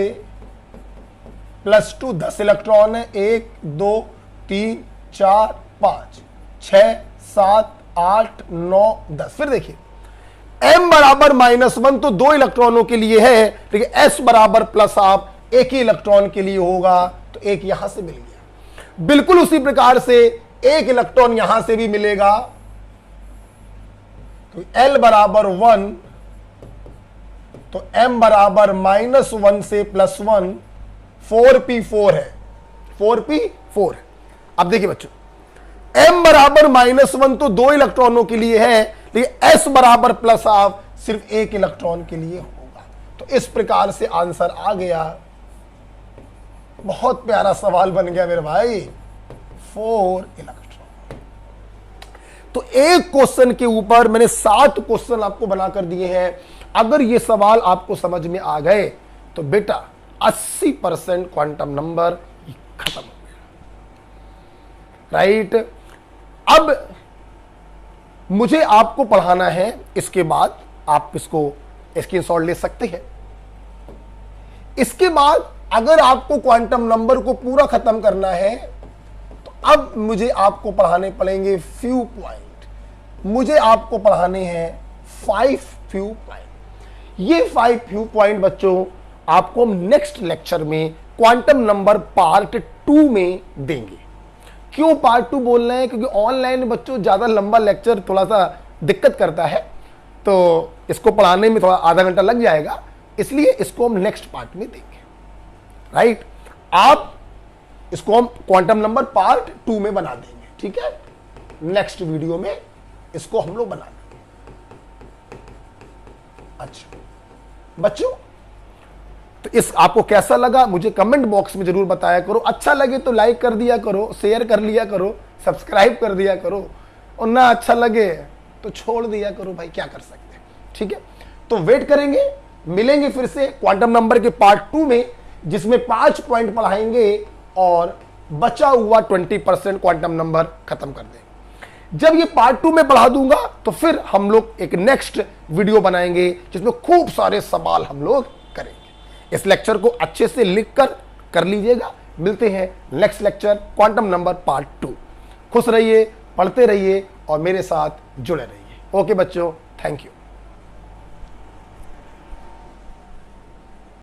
+2, 10 इलेक्ट्रॉन है। 1 2 3 4 5 6 7 8 9 10। फिर देखिए M बराबर -1 तो 2 इलेक्ट्रॉनों के लिए है, लेकिन S बराबर प्लस आप एक ही इलेक्ट्रॉन के लिए होगा, तो एक यहां से मिल गया। बिल्कुल उसी प्रकार से एक इलेक्ट्रॉन यहां से भी मिलेगा, तो L बराबर 1 तो M बराबर -1 से +1, 4p4 है, 4p4 है। अब देखिए बच्चों, M बराबर -1 तो 2 इलेक्ट्रॉनों के लिए है, लेकिन S बराबर प्लस आप सिर्फ एक इलेक्ट्रॉन के लिए होगा। तो इस प्रकार से आंसर आ गया। बहुत प्यारा सवाल बन गया मेरे भाई, 4 इलेक्ट्रॉन। तो एक क्वेश्चन के ऊपर मैंने 7 क्वेश्चन आपको बनाकर दिए हैं। अगर ये सवाल आपको समझ में आ गए तो बेटा 80% क्वांटम नंबर खत्म हो गया, राइट। अब मुझे आपको पढ़ाना है, इसके बाद आप इसको स्क्रीनशॉट ले सकते हैं। इसके बाद अगर आपको क्वांटम नंबर को पूरा खत्म करना है तो अब मुझे आपको पढ़ाने पड़ेंगे फ्यू पॉइंट। मुझे आपको पढ़ाने हैं 5 फ्यू पॉइंट। ये 5 फ्यू पॉइंट बच्चों आपको हम नेक्स्ट लेक्चर में क्वांटम नंबर पार्ट 2 में देंगे। क्यों पार्ट 2 बोल रहे हैं? क्योंकि ऑनलाइन बच्चों ज्यादा लंबा लेक्चर थोड़ा सा दिक्कत करता है, तो इसको पढ़ाने में थोड़ा आधा घंटा लग जाएगा, इसलिए इसको हम नेक्स्ट पार्ट में देंगे, राइट। आप इसको हम क्वांटम नंबर पार्ट 2 में बना देंगे, ठीक है। नेक्स्ट वीडियो में इसको हम लोग बना देंगे। अच्छा बच्चों, तो इस आपको कैसा लगा मुझे कमेंट बॉक्स में जरूर बताया करो। अच्छा लगे तो लाइक कर दिया करो, शेयर कर लिया करो, सब्सक्राइब कर दिया करो, और ना अच्छा लगे तो छोड़ दिया करो भाई, क्या कर सकते हैं, ठीक है। तो वेट करेंगे, मिलेंगे फिर से क्वांटम नंबर के पार्ट 2 में, जिसमें 5 पॉइंट पढ़ाएंगे और बचा हुआ 20% क्वांटम नंबर खत्म कर देंगे। जब ये पार्ट 2 में पढ़ा दूंगा तो फिर हम लोग एक नेक्स्ट वीडियो बनाएंगे जिसमें खूब सारे सवाल हम लोग करेंगे। इस लेक्चर को अच्छे से लिख कर लीजिएगा। मिलते हैं next lecture quantum number part 2। खुश रहिए, पढ़ते रहिए और मेरे साथ जुड़े रहिए। ओके बच्चों, थैंक यू।